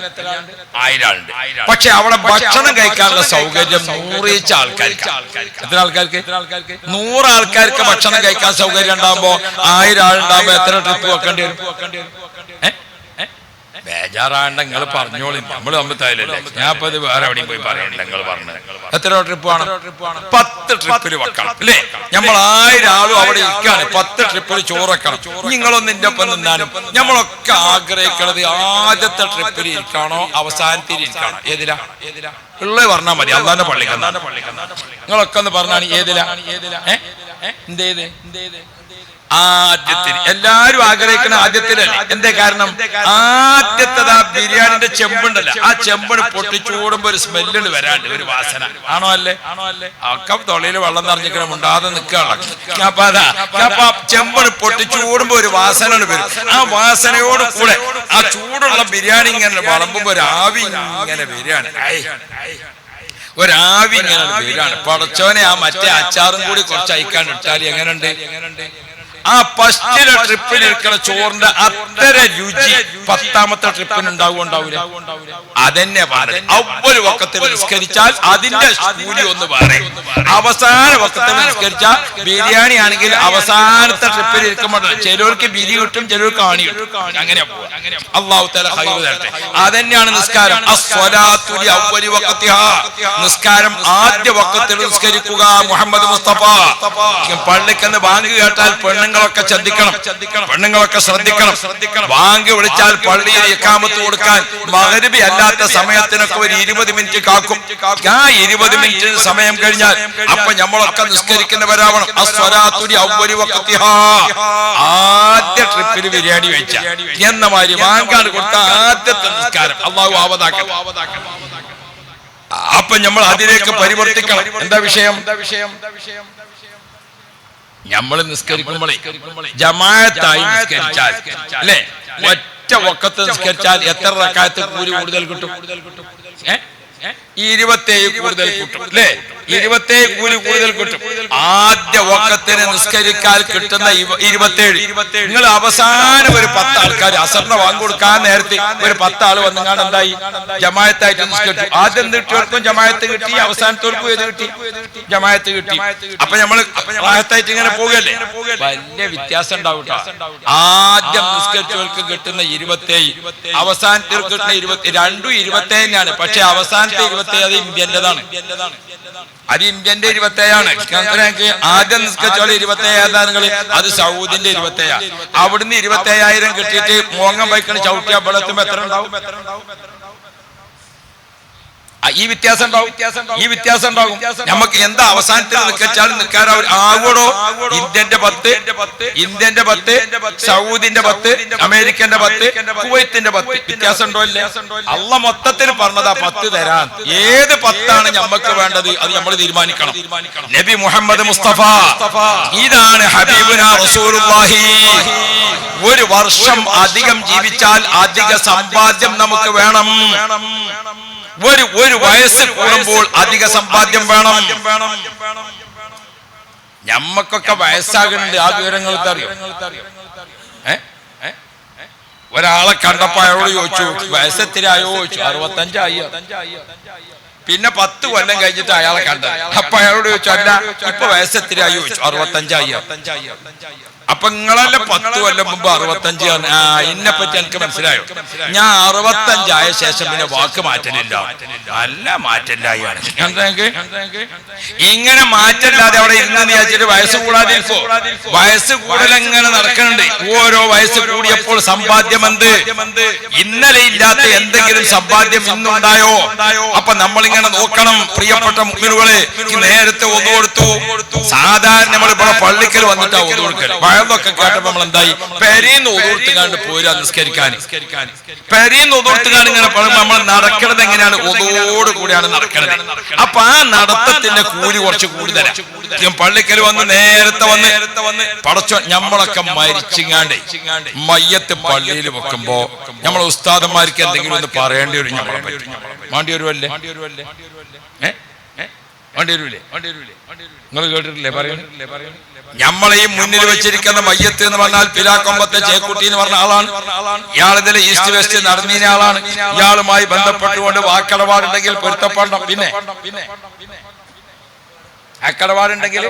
1000 ആളുണ്ട്. പക്ഷെ അവിടെ ഭക്ഷണം കഴിക്കാനുള്ള സൗകര്യം 100 ആൾക്കാർക്ക്. എത്ര ആൾക്കാർക്ക്? 100 ആൾക്കാർക്ക് ഭക്ഷണം കഴിക്കാൻ സൗകര്യം ഉണ്ടാകുമ്പോ 1000 ആളുണ്ടാകുമ്പോ എത്ര ട്രിപ്പ് വെക്കേണ്ടി വരും? ബേജാറാണ്ട് നിങ്ങൾ പറഞ്ഞോളി, നമ്മൾ തമ്മിലല്ലേ. ഞാൻ ഇപ്പൊ ഇത് വേറെ എവിടെയും പോയി പറയണ്ട. നിങ്ങൾ പറഞ്ഞത് എത്ര ട്രിപ്പ് ആണ്? 10 ട്രിപ്പിൽ വെക്കണം അല്ലേ? നമ്മൾ 1000 ആളും അവിടെ ഇരിക്കാണ്. 10 ട്രിപ്പിൽ ചോറക്കണം. നിങ്ങളൊന്നും എന്റെ ഒപ്പം നിന്നാലും നമ്മളൊക്കെ ആഗ്രഹിക്കുന്നത് ആദ്യത്തെ ട്രിപ്പിൽ ഇരിക്കാണോ അവസാനത്തിൽ ഇരിക്കാണോ? ഏതിലാ ഉള്ളത് പറഞ്ഞാൽ മതി. അള്ളാന്റെ പള്ളിക്കന്നാ നിങ്ങളൊക്കെ ഒന്ന് പറഞ്ഞാണ് ഏതിലാ? എന്തേത് ആദ്യത്തിൽ എല്ലാരും ആഗ്രഹിക്കുന്ന ആദ്യത്തിലല്ലേ? എന്തേ കാരണം? ആദ്യത്തെ ആ ബിരിയാണിന്റെ ചെമ്പുണ്ടല്ലോ, ആ ചെമ്പിന് പൊട്ടിച്ചൂടുമ്പോ ഒരു സ്മെല്ല് വരാണ്ട്, ഒരു വാസന ആണോ അല്ലേ? ഒക്കെ തൊള്ളിയിൽ വെള്ളം നിറഞ്ഞിക്കണം, ഉണ്ടാതെ നിൽക്കുകയാണ്. അപ്പൊ ചെമ്പിന് പൊട്ടിച്ചൂടുമ്പോ ഒരു വാസന വരും. ആ വാസനയോട് കൂടെ ആ ചൂടുള്ള ബിരിയാണി ഇങ്ങനെ വളമ്പുമ്പോ ഒരു ആവി ഇങ്ങനെ വരികയാണ്. ഒരാവി ഇങ്ങനെ വരികയാണ്. പടച്ചോനെ, ആ മറ്റേ അച്ചാറും കൂടി കുറച്ച് അയക്കാൻ ഇട്ടാൽ എങ്ങനെയുണ്ട്? ആ ഫസ്റ്റിലെ ട്രിപ്പിൽ ഇരിക്കുന്ന ചോറിന്റെ അത്ര രുചി 10ാമത്തെ ട്രിപ്പിന് ഉണ്ടാവില്ല. അതെന്നെ പറയും. അവര് വക്കത്തിൽ നിസ്കരിച്ചാൽ അതിന്റെ കൂലി ഒന്ന് പറയും. അവസാന വക്കത്തിൽ നിസ്കരിച്ചാൽ ബിരിയാണി ആണെങ്കിൽ അവസാനത്തെ ട്രിപ്പിൽ ഇരിക്കുമ്പോൾ ചിലർക്ക് ബിരി കിട്ടും, ചിലർക്ക് കാണി കിട്ടും. അങ്ങനെ പോവാ. അല്ലാഹു തആല ഖൈർ തരട്ടെ. അതന്നെയാണ് നിസ്കാരം. അസ്സലാത്തു ലി അവ്വലി വഖതിഹാ. നിസ്കാരം ആദ്യ വക്കത്തിൽ നിസ്കരിക്കുക. മുഹമ്മദ് മുസ്തഫ പള്ളിക്കെന്ന് ബാങ്ക് കേട്ടാൽ പെണ്ണുങ്ങളൊക്കെ ശ്രദ്ധിക്കണം, പെണ്ണുങ്ങളൊക്കെ ശ്രദ്ധിക്കണം. ബാങ്ക് വിളിച്ചാൽ പള്ളിയിൽ ഇഖാമത്ത് കൊടുക്കാൻ മഗ്രിബ് അല്ലാത്ത സമയത്തിനൊക്കെ ഒരു 20 മിനിറ്റ് കാക്കും. ആ 20 മിനിറ്റ് സമയം കഴിഞ്ഞാൽ അപ്പൊ നമ്മളൊക്കെ നിസ്കരിക്കുന്നവരാവണം. അസ്സലാത്തു ലി അവ്വലി വഖതിഹാ. ആദ്യ ട്രിപ്പിൽ ബിരിയാണി വെച്ച എന്ന മാതിരി ബാങ്കാണ് കൊടുത്ത ആദ്യത്തെ നിസ്കാരം. അല്ലാഹു ആവതാക്കട്ടെ. അപ്പൊ നമ്മൾ അതിലേക്ക് പരിവർത്തിക്കണം. എന്താ വിഷയം? നമ്മൾ നിസ്കരിക്കുമ്പോഴേ ജമാഅത്തായി നിസ്കരിച്ചാൽ അല്ലേ, ഒറ്റ വഖത്ത് നിസ്കരിച്ചാൽ എത്ര റക്അത്ത് കൂലി കൂടുതൽ കിട്ടും? 27 കൂടുതൽ കിട്ടും അല്ലേ? 27 കൂലി കൂടുതൽ കിട്ടും. ആദ്യ വഖത്തിന് നിസ്കരിക്കാൻ കിട്ടുന്ന 27. നിങ്ങൾ അവസാനം ഒരു 10 ആൾക്കാർ അസറിന് വാങ്ങി കൊടുക്കാൻ നേരത്തെ ഒരു 10 ആള് വന്നുകാണ്ട് എന്തായി? ജമാഅത്തായിട്ട് നിസ്കരിച്ചു. ആദ്യം കിട്ടിയവർക്കും ജമാഅത്ത് കിട്ടി, അവസാനത്തോർക്കും ഏത് കിട്ടി? ജമാഅത്ത് കിട്ടി. അപ്പൊ നമ്മൾ ജമാഅത്തായിട്ട് ഇങ്ങനെ പോകുകയല്ലേ? വലിയ വ്യത്യാസം ഉണ്ടാവും. ആദ്യം നിസ്കരിച്ചവർക്ക് കിട്ടുന്ന 27, അവസാനത്തിൽ കിട്ടുന്ന 20. രണ്ടും 27 തന്നെയാണ്. പക്ഷെ അവസാനത്തെ 27 അത് ഇന്ത്യൻ്റെതാണ്. അത് ഇന്ത്യന്റെ 27ആണ്. ആദ്യം നിസ്കരിച്ചോളെ 27 അത് സൗദിന്റെ 27. അവിടുന്ന് 27,000 കിട്ടിയിട്ട് മോങ്ങം ബൈക്കിന് ചവിട്ടിയ ബലത്തും എത്ര ഉണ്ടാവും? ഈ വ്യത്യാസം ഉണ്ടാകും. നമുക്ക് എന്താ അവസാനത്തിൽ നിൽക്കാലും നിൽക്കാൻ ആകൂടോ? ഇന്ത്യന്റെ 10, സൗദിന്റെ 10, അമേരിക്കന്റെ 10, കുവൈത്തിന്റെ 10. വ്യത്യാസം ഉണ്ടോ? ഇല്ല. അള്ളാഹ് മൊത്തത്തിൽ പറഞ്ഞതാ 10 തരാൻ. ഏത് 10ആണ് നമുക്ക് വേണ്ടത് അത് നമ്മൾ തീരുമാനിക്കണം. നബി മുഹമ്മദ് മുസ്തഫ, ഇതാണ് ഹബീബുനാ റസൂലുള്ളാഹി. ഒരു വർഷം അധികം ജീവിച്ചാൽ അധിക സമ്പാദ്യം നമുക്ക് വേണം. ഒരു വയസ്സ് കൂടുമ്പോൾ അധിക സമ്പാദ്യം വേണം. ഞമ്മക്കൊക്കെ വയസ്സാകുന്നുണ്ട്. ആ വിവരങ്ങൾ അറിയോ? ഒരാളെ കണ്ടപ്പോ അയാളോട് ചോദിച്ചു വയസ്സെത്തിരായോ ചോദിച്ചു. 65 ആയി. പിന്നെ 10 കൊല്ലം കഴിഞ്ഞിട്ട് അയാളെ കണ്ടത്. അപ്പൊ അയാളോട് ചോദിച്ചു അല്ല ഇപ്പൊ വയസ്സെത്തിരായോ ചോദിച്ചു. 65 ആയി. അപ്പൊ നിങ്ങളല്ല 10 കൊല്ലം മുമ്പ് 65 ആണ്. ഇതിനെ പറ്റി എനിക്ക് മനസ്സിലായോ? ഞാൻ 65 ആയ ശേഷം പിന്നെ വാക്ക് മാറ്റലില്ല. നല്ല മാറ്റല്ലായാണ്. ഇങ്ങനെ മാറ്റല്ലാതെ അവിടെ ഇരുന്ന് വിചാരിച്ചിട്ട് വയസ്സ് കൂടാതെ വയസ്സ് കൂടുതലെങ്ങനെ നടക്കുന്നുണ്ട്. ഓരോ വയസ്സ് കൂടിയപ്പോൾ സമ്പാദ്യം എന്ത്? ഇന്നലെ ഇല്ലാത്ത എന്തെങ്കിലും സമ്പാദ്യം ഇന്നുണ്ടായോ? അപ്പൊ നമ്മളിങ്ങനെ നോക്കണം. പ്രിയപ്പെട്ട മുഅ്മിനുകളെ, നേരത്തെ ഒന്നു കൊടുത്തു. സാധാരണ നമ്മൾ ഇവിടെ പള്ളിക്കൽ വന്നിട്ടാ ഒന്നു കൊടുക്കൽ. വയതൊക്കെ കേട്ടപ്പോ നമ്മൾ എന്തായി? പെരീന്ന് ഒതുർത്തുകാണ്ട് പോരാ നിസ്കരിക്കാൻ. പെരീന്ന് ഒതുർത്തുകാണ്ട് ഇങ്ങനെ പറയുമ്പോ നമ്മൾ നടക്കണത് എങ്ങനെയാണ്? ഒതോട് കൂടിയാണ് നടക്കണത്. അപ്പൊ ആ നടത്തത്തിന്റെ കൂലി കുറച്ച് കൂടുതലാണ്. പള്ളിക്കൽ വന്ന് നേരത്തെ വന്ന് പടച്ചോ നമ്മളൊക്കെ മരിച്ചിങ്ങാണ്ട് മയ്യത്ത് പള്ളിയിൽ വെക്കുമ്പോ നമ്മളെ ഉസ്താദന്മാർക്ക് എന്തെങ്കിലും ഒന്ന് പറയേണ്ടി വരും. നമ്മളെ പറ്റി വേണ്ടി വരുമല്ലേ? നിങ്ങൾ കേട്ടിട്ടില്ലേ? പറയുന്നില്ലേ? നമ്മളെ ഈ മുന്നിൽ വെച്ചിരിക്കുന്ന മയ്യത്ത് എന്ന് പറഞ്ഞാൽ പിലാക്കൊമ്പത്തെ ചേക്കുട്ടി എന്ന് പറഞ്ഞ ആളാണ്. ഇയാൾ ഇതിലെ ഈസ്റ്റ് വെസ്റ്റ് നടന്നീന ആളാണ്. ഇയാളുമായി ബന്ധപ്പെട്ടുകൊണ്ട് വാക്കടപാടുണ്ടെങ്കിൽ പൊരുത്തപ്പെടണം. പിന്നെ അക്കടപാടുണ്ടെങ്കിൽ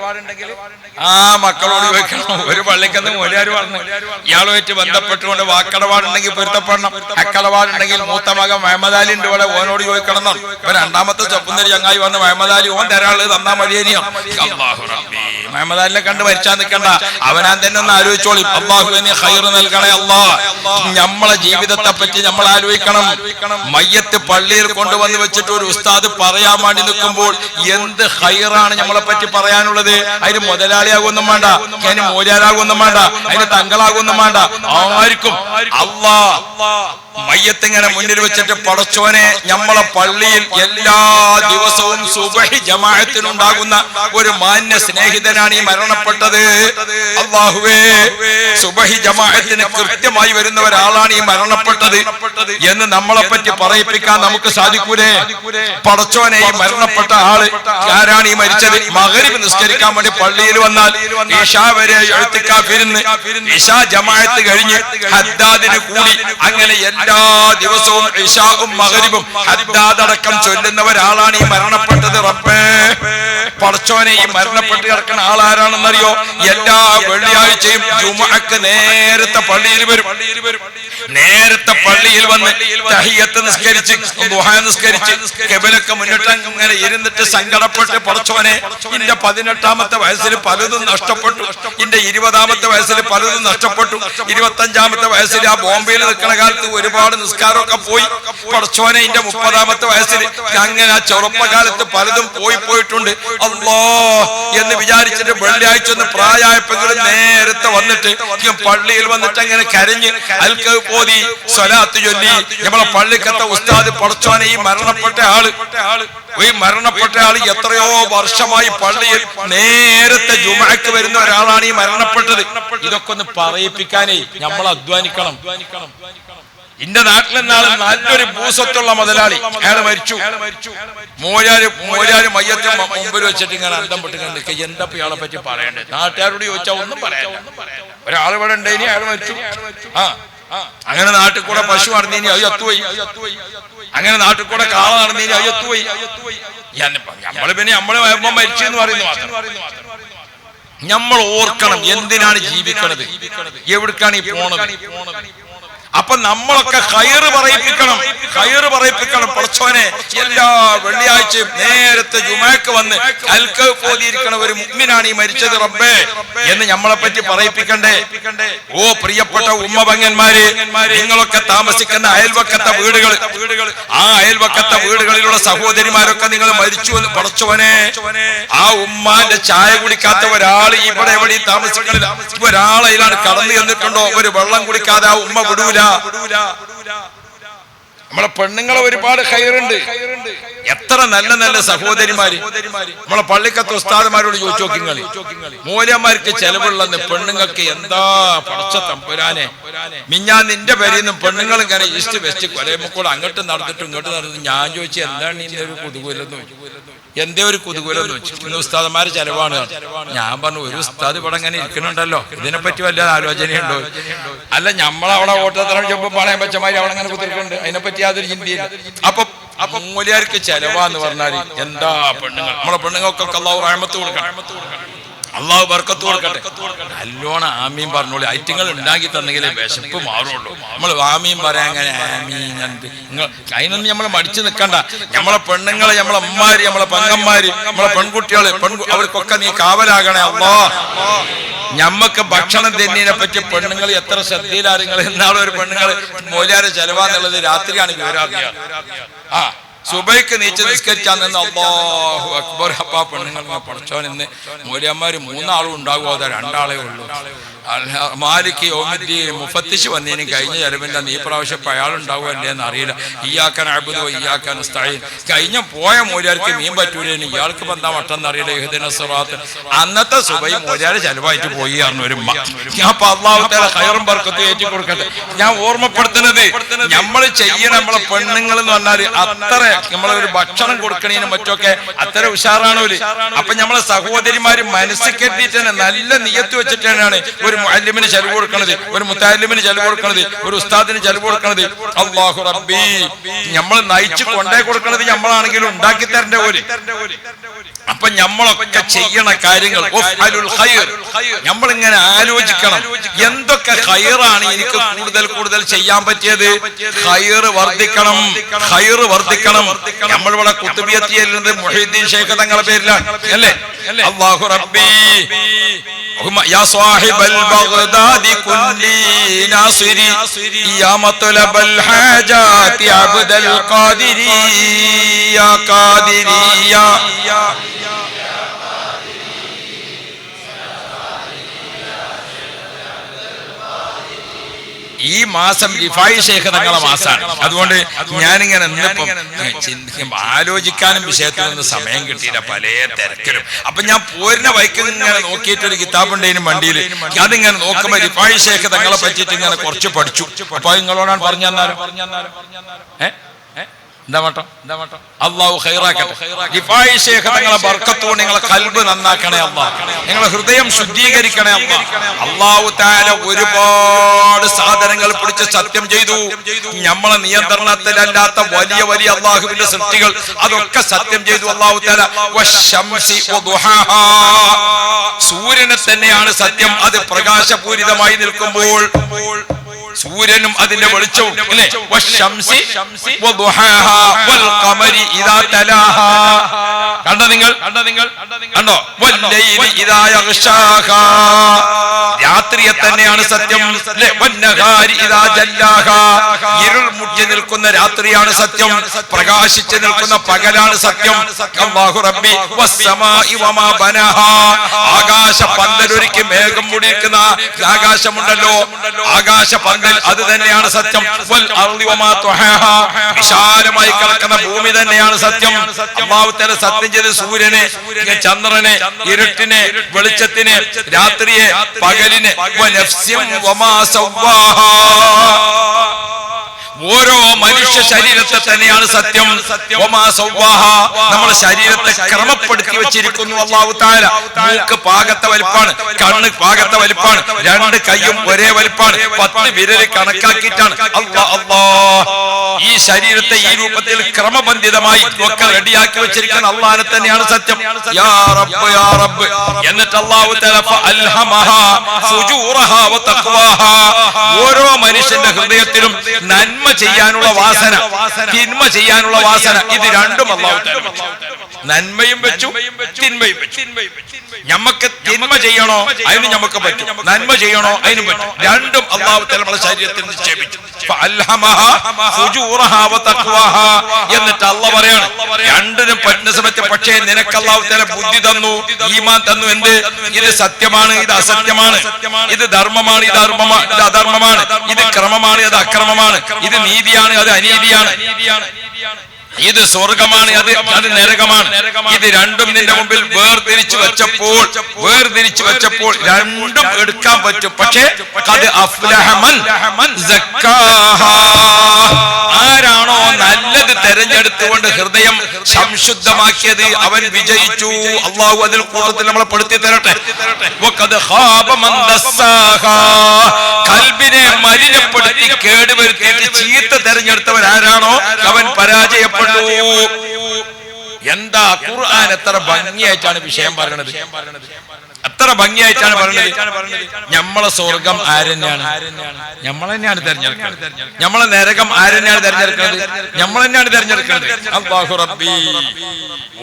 ആ മക്കളോട് ചോദിക്കണം. ഒരു പള്ളിക്കെന്ന് മൂലയാർ പറഞ്ഞു ഇയാളുമായിട്ട് ബന്ധപ്പെട്ടുകൊണ്ട് വാക്കടപാടുണ്ടെങ്കിൽ പൊരുത്തപ്പെടണം. അക്കടപാടുണ്ടെങ്കിൽ മൂത്ത മകൻ മുഹമ്മദ് അലിന്റെ ഇവിടെ ഓനോട് ചോദിക്കണം എന്നാണ്. ഇപ്പൊ രണ്ടാമത്തെ ചൊപ്പുന്നൊരു ചങ്ങായി വന്ന് മുഹമ്മദ് അലി ഓൻ തരാള് തന്നാ മതിയേനിയോ. മുഹമ്മദ് അലിനെ കണ്ട് മരിച്ചാൽ നിൽക്കണ്ട, അവനാൻ തന്നെ ഒന്ന് ആലോചിച്ചോളി. അള്ളാഹുവിന് ഖൈർ നൽകണേ അല്ലാഹ്. നമ്മളെ ജീവിതത്തെ പറ്റി നമ്മൾ ആലോചിക്കണം. മയ്യത്ത് പള്ളിയിൽ കൊണ്ടുവന്ന് വെച്ചിട്ട് ഒരു ഉസ്താദ് പറയാൻ വേണ്ടി നിൽക്കുമ്പോൾ എന്ത് ഖൈറാണ് നമ്മളെ പറ്റി പറയാനുള്ളത്. അതിന് മുതലാളിയാകൊന്നും വേണ്ട, അതിന് മൂലാരാകൊന്നും വേണ്ട, അതിന് തങ്ങളാകൊന്നും വേണ്ട, ആർക്കും. അല്ലാഹ് മയ്യത്തിങ്ങനെ മുന്നിൽ വെച്ചിട്ട് പടച്ചോനെ നമ്മളെ പള്ളിയിൽ എല്ലാ ദിവസവും സുബഹി ജമാഅത്തിനുണ്ടാകുന്ന ഒരു മാന്യ സ്നേഹിതനാണ് ഈ മരണപ്പെട്ടത്. അല്ലാഹുവേ സുബഹി ജമാഅത്തിന് കൃത്യമായി വരുന്ന ഒരാളാണ് ഈ മരണപ്പെട്ടത് എന്ന് നമ്മളെ പറ്റി പറയിപ്പിക്കാൻ നമുക്ക് സാധിക്കൂലേ? പടച്ചോനെ ഈ മരണപ്പെട്ട ആള് ആരാണ് ഈ മരിച്ചത്? മഗ്രിബ് നിസ്കരിക്കാൻ വേണ്ടി പള്ളിയിൽ വന്നാൽ ഇശാ വരെ ഇഅ്തികാഫിരുന്ന് ഇശാ ജമാഅത്ത് കഴിഞ്ഞ് ഹദ്ദാദിന് കൂടി അങ്ങനെ എല്ലാ ദിവസവും ഇശാഉം മഗ്രിബും ഹദ്ദാദടക്കം ചൊല്ലുന്ന ഒരാളാണ് ഈ മരണപ്പെട്ടത്. റബ്ബേ പടച്ചോനെ ഈ മരണപ്പെട്ട് കിടക്കുന്ന ആളാരാണെന്നറിയോ? എല്ലാ വെള്ളിയാഴ്ചയും ജുമുഅക്ക് നേരത്തെ പള്ളിയിൽ വരും. നേരത്തെ പള്ളിയിൽ വന്ന് തഹിയ്യത്ത് നിസ്കരിച്ച് ദുആ നിസ്കരിച്ച് ഖിബലക്ക് മുന്നിട്ട് അങ്ങനെ ഇരുന്നിട്ട് സങ്കടപ്പെട്ട് പടച്ചോനെ എന്റെ 18ാമത്തെ വയസ്സിൽ പലതും നഷ്ടപ്പെട്ടു, എന്റെ 20ാമത്തെ വയസ്സിൽ പലതും നഷ്ടപ്പെട്ടു, 25ാമത്തെ വയസ്സിൽ ആ ബോംബെയിൽ നിൽക്കുന്ന കാലത്ത് ഒരുപാട് നിസ്കാരമൊക്കെ പോയി. പടച്ചോനെ എന്റെ 30ാമത്തെ വയസ്സിൽ അങ്ങനെ ആ ചെറുപ്പകാലത്ത് പലതും പോയിട്ടുണ്ട് അല്ലാ എന്ന് വിചാരിച്ചിട്ട് വെള്ളിയാഴ്ച ഒന്ന് പ്രായമായപ്പോഴും നേരത്തെ വന്നിട്ട് പള്ളിയിൽ വന്നിട്ട് അങ്ങനെ കരഞ്ഞ് അൽക്കഹ് ഓതി സ്വലാത്ത് ചൊല്ലി നമ്മളെ പള്ളിക്കത്തെ ഉസ്താദ് പടച്ചോനെ ഈ മരണപ്പെട്ട ആള് എത്രയോ വർഷമായി പള്ളിയിൽ നേരത്തെ ജുമുഅക്ക് വരുന്ന ഒരാളാണ് ഈ മരണപ്പെട്ടത്. ഇതൊക്കെ ഒന്ന് പറയിപ്പിക്കാനേ നമ്മൾ അധ്വാനിക്കണം. എന്റെ നാട്ടിലെന്നാള് നല്ലൊരു ഭൂസ്വത്തുള്ള മുതലാളി, അയാൾ മരിച്ചു. മോര്യാര് മയ്യത്തെ മുമ്പിൽ വെച്ചിട്ട് ഇങ്ങനെ അന്തം പെട്ടിങ്ങനെ നിൽക്കുക. എന്താ ഇയാളെ പറ്റി പറയണ്ടേ? നാട്ടുകാരോട് ചോദിച്ചാൽ ഒന്നും പറയാം. ഒരാൾ ഇവിടെ ഉണ്ടായിനി, അയാൾ മരിച്ചു. അങ്ങനെ നാട്ടിൽ കൂടെ പശു നടന്നീനി അത് ചത്തുപോയി. അങ്ങനെ നാട്ടിൽ കൂടെ കാള നടന്നീനി അത് ചത്തുപോയി. നമ്മള് പിന്നെ നമ്മള് മരിച്ചു എന്ന് പറയുന്നു മാത്രം. നമ്മൾ ഓർക്കണം എന്തിനാണ് ജീവിക്കണത്, എവിടേക്കാണ് ഈ പോണത്. അപ്പൊ നമ്മളൊക്കെ ഖൈർ പറയിപ്പിക്കണം. പടച്ചോനെ എല്ലാ വെള്ളിയാഴ്ചയും നേരത്തെ ജുമുഅക്ക് വന്ന് അൽക്കഹ് ഓതിയിരിക്കണ ഒരു മുഅ്മിനാണ് ഈ മരിച്ചത് റബ്ബേ എന്ന് നമ്മളെ പറ്റി പറയിപ്പിക്കണ്ടേ? ഓ പ്രിയപ്പെട്ട ഉമ്മപങ്ങന്മാര്, നിങ്ങളൊക്കെ താമസിക്കുന്ന അയൽവക്കത്തെ വീടുകൾ, ആ അയൽവക്കത്തെ വീടുകളിലുള്ള സഹോദരിമാരൊക്കെ നിങ്ങൾ മരിച്ചു എന്ന് പടച്ചോനെ, ആ ഉമ്മാന്റെ ചായ കുടിക്കാത്ത ഒരാൾ ഇവിടെ എവിടെയും താമസിക്കണില്ല. ഒരാളതിലാണ് കടന്നു ചെന്നിട്ടുണ്ടോ? ഒരു വെള്ളം കുടിക്കാതെ ആ ഉമ്മ വിടൂല. നമ്മളെ പെണ്ണുങ്ങളെ ഒരുപാട് ഖൈറുണ്ട്. എത്ര നല്ല നല്ല സഹോദരിമാര് നമ്മളെ പള്ളിക്കത്തെ ഉസ്താദന്മാരോട് ചോദിച്ചു നോക്കിങ്ങളി. മൂലന്മാർക്ക് ചെലവുള്ളന്ന് പെണ്ണുങ്ങൾക്ക് എന്താ പടച്ച തമ്പുരാനെ. മിഞ്ഞാൻ നിന്റെ പേരിന്നും പെണ്ണുങ്ങൾ ഇങ്ങനെ ഈസ്റ്റ് വെസ്റ്റ് കൊലയമ്മക്കൂടെ അങ്ങോട്ട് നടന്നിട്ടും ഇങ്ങോട്ട് നടന്നിട്ട് ഞാൻ ചോദിച്ചു എന്താണ് ഇന്നൊരു കുതുകൂലെന്ന് ചോദിച്ചു. എന്തേ ഒരു കുതുകൂലം എന്ന് വെച്ചു. ഇന്ന് ഉസ്താദന്മാര് ചെലവാണ്. ഞാൻ പറഞ്ഞു ഒരു ഉസ്താദ് ഇവിടെ അങ്ങനെ ഇരിക്കുന്നുണ്ടല്ലോ, ഇതിനെപ്പറ്റി വല്ല ആലോചനയുണ്ടോ? അല്ല നമ്മളവിടെ ഓട്ടത്തരം ചെമ്പ് പണയം വെച്ചമാരി അവിടെ അങ്ങനെ കുതിർക്കുന്നുണ്ട്, അതിനെപ്പറ്റി യാതൊരു ചിന്തയില്ല. അപ്പൊ മൂല്യാർക്ക് ചെലവാന്ന് പറഞ്ഞാൽ എന്താ പെണ്ണുങ്ങൾ, നമ്മളെ പെണ്ണുങ്ങൾക്കൊക്കെ അല്ലാഹു റഹ്മത്ത് കൊടുക്കണം, അള്ളാഹു ബർക്കത്ത് കൊടുക്കട്ടെ. നല്ലോണം ആമീൻ പറഞ്ഞോളൂ. ഐറ്റങ്ങൾ ഉണ്ടാക്കി തന്നെങ്കിലേ വിശപ്പ് മാറുള്ളൂ. നമ്മൾ ആമീൻ പറയാൻ അങ്ങനെ ആമീൻ നിങ്ങൾ അതിനൊന്നും നമ്മൾ മടിച്ചു നിൽക്കണ്ട. നമ്മളെ പെണ്ണുങ്ങളെ, നമ്മളെ അമ്മമാര്, നമ്മളെ പെങ്ങന്മാര്, നമ്മളെ പെൺകുട്ടികള് അവർക്കൊക്കെ നീ കാവലാകണേ അല്ലാ. ഞമ്മക്ക് ഭക്ഷണം തിന്നതിനെ പറ്റി പെണ്ണുങ്ങൾ എത്ര ശ്രദ്ധയിലാരുങ്ങൾ. എന്നാളും ഒരു പെണ്ണുങ്ങള് മൂല്യാരെ ചെലവാന്നുള്ളത് രാത്രിയാണ് വിവരാറിയാറ്. സുബൈക്ക് നീച്ച് നിസ്കരിച്ചാൽ നിന്ന് അല്ലാഹു അക്ബർ. അപ്പാ പെണ്ണുങ്ങൾ പഠിച്ചവൻ ഇന്ന് മൂല്യന്മാര് 3 ആളും ഉണ്ടാകുമോ? അതോ 2 ആളേ ഉള്ളൂ. മാലിക് യൗമിദ്ദീൻ മുഫത്തിഷ് വന്നതിനും കഴിഞ്ഞ ചെലവില്ല. ഈ പ്രാവശ്യം അയാളുണ്ടാവുക അല്ലേന്ന് അറിയില്ല. ഇയ്യാക്കാൻ അഅ്ബുദു ഇയ്യാക്കാൻ നസ്തഈൻ. കഴിഞ്ഞ പോയ മൂല്യർക്ക് മീൻ പറ്റൂലേന്, ഇയാൾക്ക് എന്താ വട്ടെന്ന് അറിയില്ല. ഇഹ്ദിനസ് സിറാത്ത്. അന്നത്തെ സുബൈ മൂല്യാര് ചെലവായിട്ട് പോയി പറഞ്ഞു ഒരു ഉമ്മ. അപ്പൊ അല്ലാഹു തആല ഖൈറും ബർക്കത്തും ഏറ്റി കൊടുക്കട്ടെ. ഞാൻ ഓർമ്മപ്പെടുത്തുന്നത് നമ്മൾ ചെയ്യണം. നമ്മളെ പെണ്ണുങ്ങൾ എന്ന് പറഞ്ഞാല് അത്ര നമ്മളൊരു ഭക്ഷണം കൊടുക്കണേനും മറ്റൊക്കെ അത്ര ഉഷാറാണോല്. അപ്പൊ നമ്മളെ സഹോദരിമാര് മനസ്സിൽ കെട്ടിട്ട് തന്നെ നല്ല നിയത്ത് വെച്ചിട്ടാണ് ഒരു ഒരു മുഅല്ലിമിന് ചെലവ് കൊടുക്കണത്, ഒരു മുത്തഅല്ലിമിന് ചെലവ് കൊടുക്കണത്, ഒരു ഉസ്താദിന് ചെലവ് കൊടുക്കണത് അല്ലാഹു റബ്ബി നമ്മൾ നയിച്ചു കൊണ്ടേ കൊടുക്കണത് നമ്മളാണെങ്കിലും ഉണ്ടാക്കി തരേണ്ട പോലെ. അപ്പൊ നമ്മളൊക്കെ ചെയ്യണ കാര്യങ്ങൾ നമ്മളിങ്ങനെ ആലോചിക്കണം, എന്തൊക്കെ ഖൈറാണ് എനിക്ക് കൂടുതൽ കൂടുതൽ ചെയ്യാൻ പറ്റിയത്. ഖൈറ് വർദ്ധിക്കണം, ഖൈറ് വർദ്ധിക്കണം. നമ്മളിവിടെ കുത്തുബിയത്തിയല്ലുന്നത് മുഹീദ്ദീൻ ശൈഖ് തങ്ങളുടെ പേരിലാണ് അല്ലേ? അല്ലാഹു റബ്ബി യാ സാഹിബൽ ബഗ്ദാദി കുല്ലി നാസിരി യാ മത്ലബൽ ഹാജാതി അബ്ദൽ ഖാദിരി യാ ഖാദിരി യാ ഈ മാസം റിഫായി ശൈഖ് തങ്ങളുടെ മാസമാണ്. അതുകൊണ്ട് ഞാനിങ്ങനെ ആലോചിക്കാനും വിഷയത്തിൽ നിന്ന് സമയം കിട്ടിയില്ല, പല തിരക്കിലും. അപ്പൊ ഞാൻ പോരുന്ന വൈക്കിൽ ഇങ്ങനെ നോക്കിയിട്ട് ഒരു കിതാബുണ്ടേനും വണ്ടിയിൽ അതിങ്ങനെ നോക്കുമ്പോ റിഫായി ശൈഖ് തങ്ങളെ പറ്റിയിട്ട് ഇങ്ങനെ കുറച്ച് പഠിച്ചു. അപ്പൊ നിങ്ങളോടാണ് പറഞ്ഞു തന്നാലും അല്ലാഹു ഖൈറാക്കട്ടെ. റിഫായി ശൈഖ് തങ്ങളെ ബർക്കത്തോടെ നിങ്ങളെ ഖൽബ് നന്നാക്കണേ അല്ലാഹ്, നിങ്ങളെ ഹൃദയം ശുദ്ധീകരിക്കണേ അല്ലാഹ്. അല്ലാഹു തആല ഒരുപാട് സാധനങ്ങൾ പിടിച്ച് സത്യം ചെയ്തു. നമ്മളെ നിയന്ത്രണത്തിലല്ലാത്ത വലിയ വലിയ അല്ലാഹുവിന്റെ സൃഷ്ടികൾ അതൊക്കെ സത്യം ചെയ്തു അല്ലാഹു തആല. വശംസി വദുഹാഹാ, സൂര്യനെ തന്നെയാണ് സത്യം. അത് പ്രകാശപൂരിതമായി നിൽക്കുമ്പോൾ സൂര്യനും അതിന്റെ വെളിച്ചവും അല്ലേ? വശംസി വദുഹാഹാ വൽ ഖമരി ഇദാ തലാഹാ. കണ്ടോ നിങ്ങൾ? കണ്ടോ? വല്ലൈലി ഇദാ യഗ്ശാഹാ, രാത്രിയെ തന്നെയാണ് സത്യം അല്ലേ? വന്നഹാരി ഇദാ ജല്ലാഹാ, ഇരുൾ മുറ്റി നിൽക്കുന്ന രാത്രിയാണ് സത്യം, പ്രകാശിച്ചു നിൽക്കുന്ന പകലാണ് സത്യം. അല്ലാഹു റബ്ബി വസ്സമാഇ വമാ ബനഹാ, ആകാശ പന്തലൊരുക്കി മേഘം മൂടിയിരിക്കുന്ന ആകാശമുണ്ടല്ലോ, ആകാശ അത് തന്നെയാണ് സത്യം. വൽ അർളി വമാ തുഹാഹാ, വിശാലമായി കിടക്കുന്ന ഭൂമി തന്നെയാണ് സത്യം. അല്ലാഹു തആല സത്യം ചെയ്ത് സൂര്യനെ, ചന്ദ്രനെ, ഇരുട്ടിനെ, വെളിച്ചത്തിനെ, രാത്രിയെ, പകലിനെ. വനഫ്സിൻ വമാ സവ്വാഹാ, ഓരോ മനുഷ്യ ശരീരത്തെ തന്നെയാണ് സത്യം. നമ്മുടെ ശരീരത്തെ ക്രമപ്പെടുത്തി വെച്ചിരിക്കുന്നു അല്ലാഹു തആല. മൂക്ക് പാകത്തെ വലിപ്പാണ്, കണ്ണ് പാകത്തെ വലിപ്പാണ്, രണ്ട് കൈയും ഒരേ വലിപ്പാണ്, 10 വിരൽ കണക്കാക്കിയിട്ടാണ്. ഈ ശരീരത്തെ ഈ രൂപത്തിൽ ക്രമബന്ധിതമായി ഒക്കെ റെഡിയാക്കി വെച്ചിരിക്കുന്ന അല്ലാഹുവിനെ തന്നെയാണ് സത്യം. യാ റബ്ബ് യാ റബ്ബ്. എന്നിട്ട് അല്ലാഹു തആല ഫഅൽഹമഹാ ഫുജൂറഹാ വതഖ്വാഹാ, ഓരോ മനുഷ്യന്റെ ഹൃദയത്തിലും നന്മ ചെയ്യാനുള്ള വാസന, തിന്മ ചെയ്യാനുള്ള വാസന, ഇത് രണ്ടും അല്ലാഹു തആല വെച്ചു. നന്മയും വെച്ചു, തിന്മയും വെച്ചു. നമുക്ക് തിന്മ ചെയ്യണോ അതിന് നമുക്ക് പറ്റും, നന്മ ചെയ്യണോ അതിനും പറ്റും. രണ്ടും അല്ലാഹു തആല നമ്മുടെ ശരീരത്തിൽ നിശ്ചയിച്ചു. ഫഅൽഹമഹാ ഫുജൂറഹാ വതഖ്വാഹാ. എന്നിട്ട് അല്ലാഹു പറയാണ് രണ്ടിനും പറ്റുന്ന സമയത്ത് പക്ഷേ നിനക്ക് അല്ലാഹു തആല ബുദ്ധി തന്നു, ഈമാൻ തന്നു. എന്ത്? ഇത് സത്യമാണ്, ഇത് അസത്യമാണ്, ഇത് ധർമ്മമാണ്, ഇത് അധർമ്മമാണ്, ഇത് ക്രമമാണ്, ഇത് അക്രമമാണ്, ഇത് നീതിയാണ്, അത് അനീതിയാണ്, ഇത് സ്വർഗമാണ്, അത് നരകമാണ്. ഇത് രണ്ടും നിന്റെ മുമ്പിൽ വേർതിരിച്ചു വെച്ചപ്പോൾ രണ്ടും എടുക്കാൻ പറ്റും. പക്ഷേ ഖദ് അഫ്ലഹ മൻ സക്കാഹാ, ആരാണോ നല്ലത് തെരഞ്ഞെടുത്തുകൊണ്ട് ഹൃദയം സംശുദ്ധമാക്കിയത് അവൻ വിജയിച്ചു. അല്ലാഹു അതിൽ കൂടുതൽ നമ്മളെ പെടുത്തി തരട്ടെ. വഖദ് ഖാബ മൻ ദസ്സാഹാ, ഖൽബിനെ മലിനപ്പെടുത്തി കേടുവരുത്തിയിട്ട് ചീത്ത തെരഞ്ഞെടുത്തവൻ ആരാണോ അവൻ പരാജയപ്പെട്ടു. എന്താ ഖുർആൻ എത്ര ഭംഗിയായിട്ടാണ് വിഷയം പറയുന്നത്, എത്ര ഭംഗിയായിട്ടാണ് പറയുന്നത്. നമ്മളെ സ്വർഗം ആരെന്നെയാണ്? നമ്മൾ തന്നെയാണ് തെരഞ്ഞെടുക്കുന്നത്. നമ്മളെ നരകം ആരെന്നെയാണ് തെരഞ്ഞെടുക്കുന്നത്? നമ്മൾ തന്നെയാണ് തെരഞ്ഞെടുക്കുന്നത്. അല്ലാഹു റബ്ബി,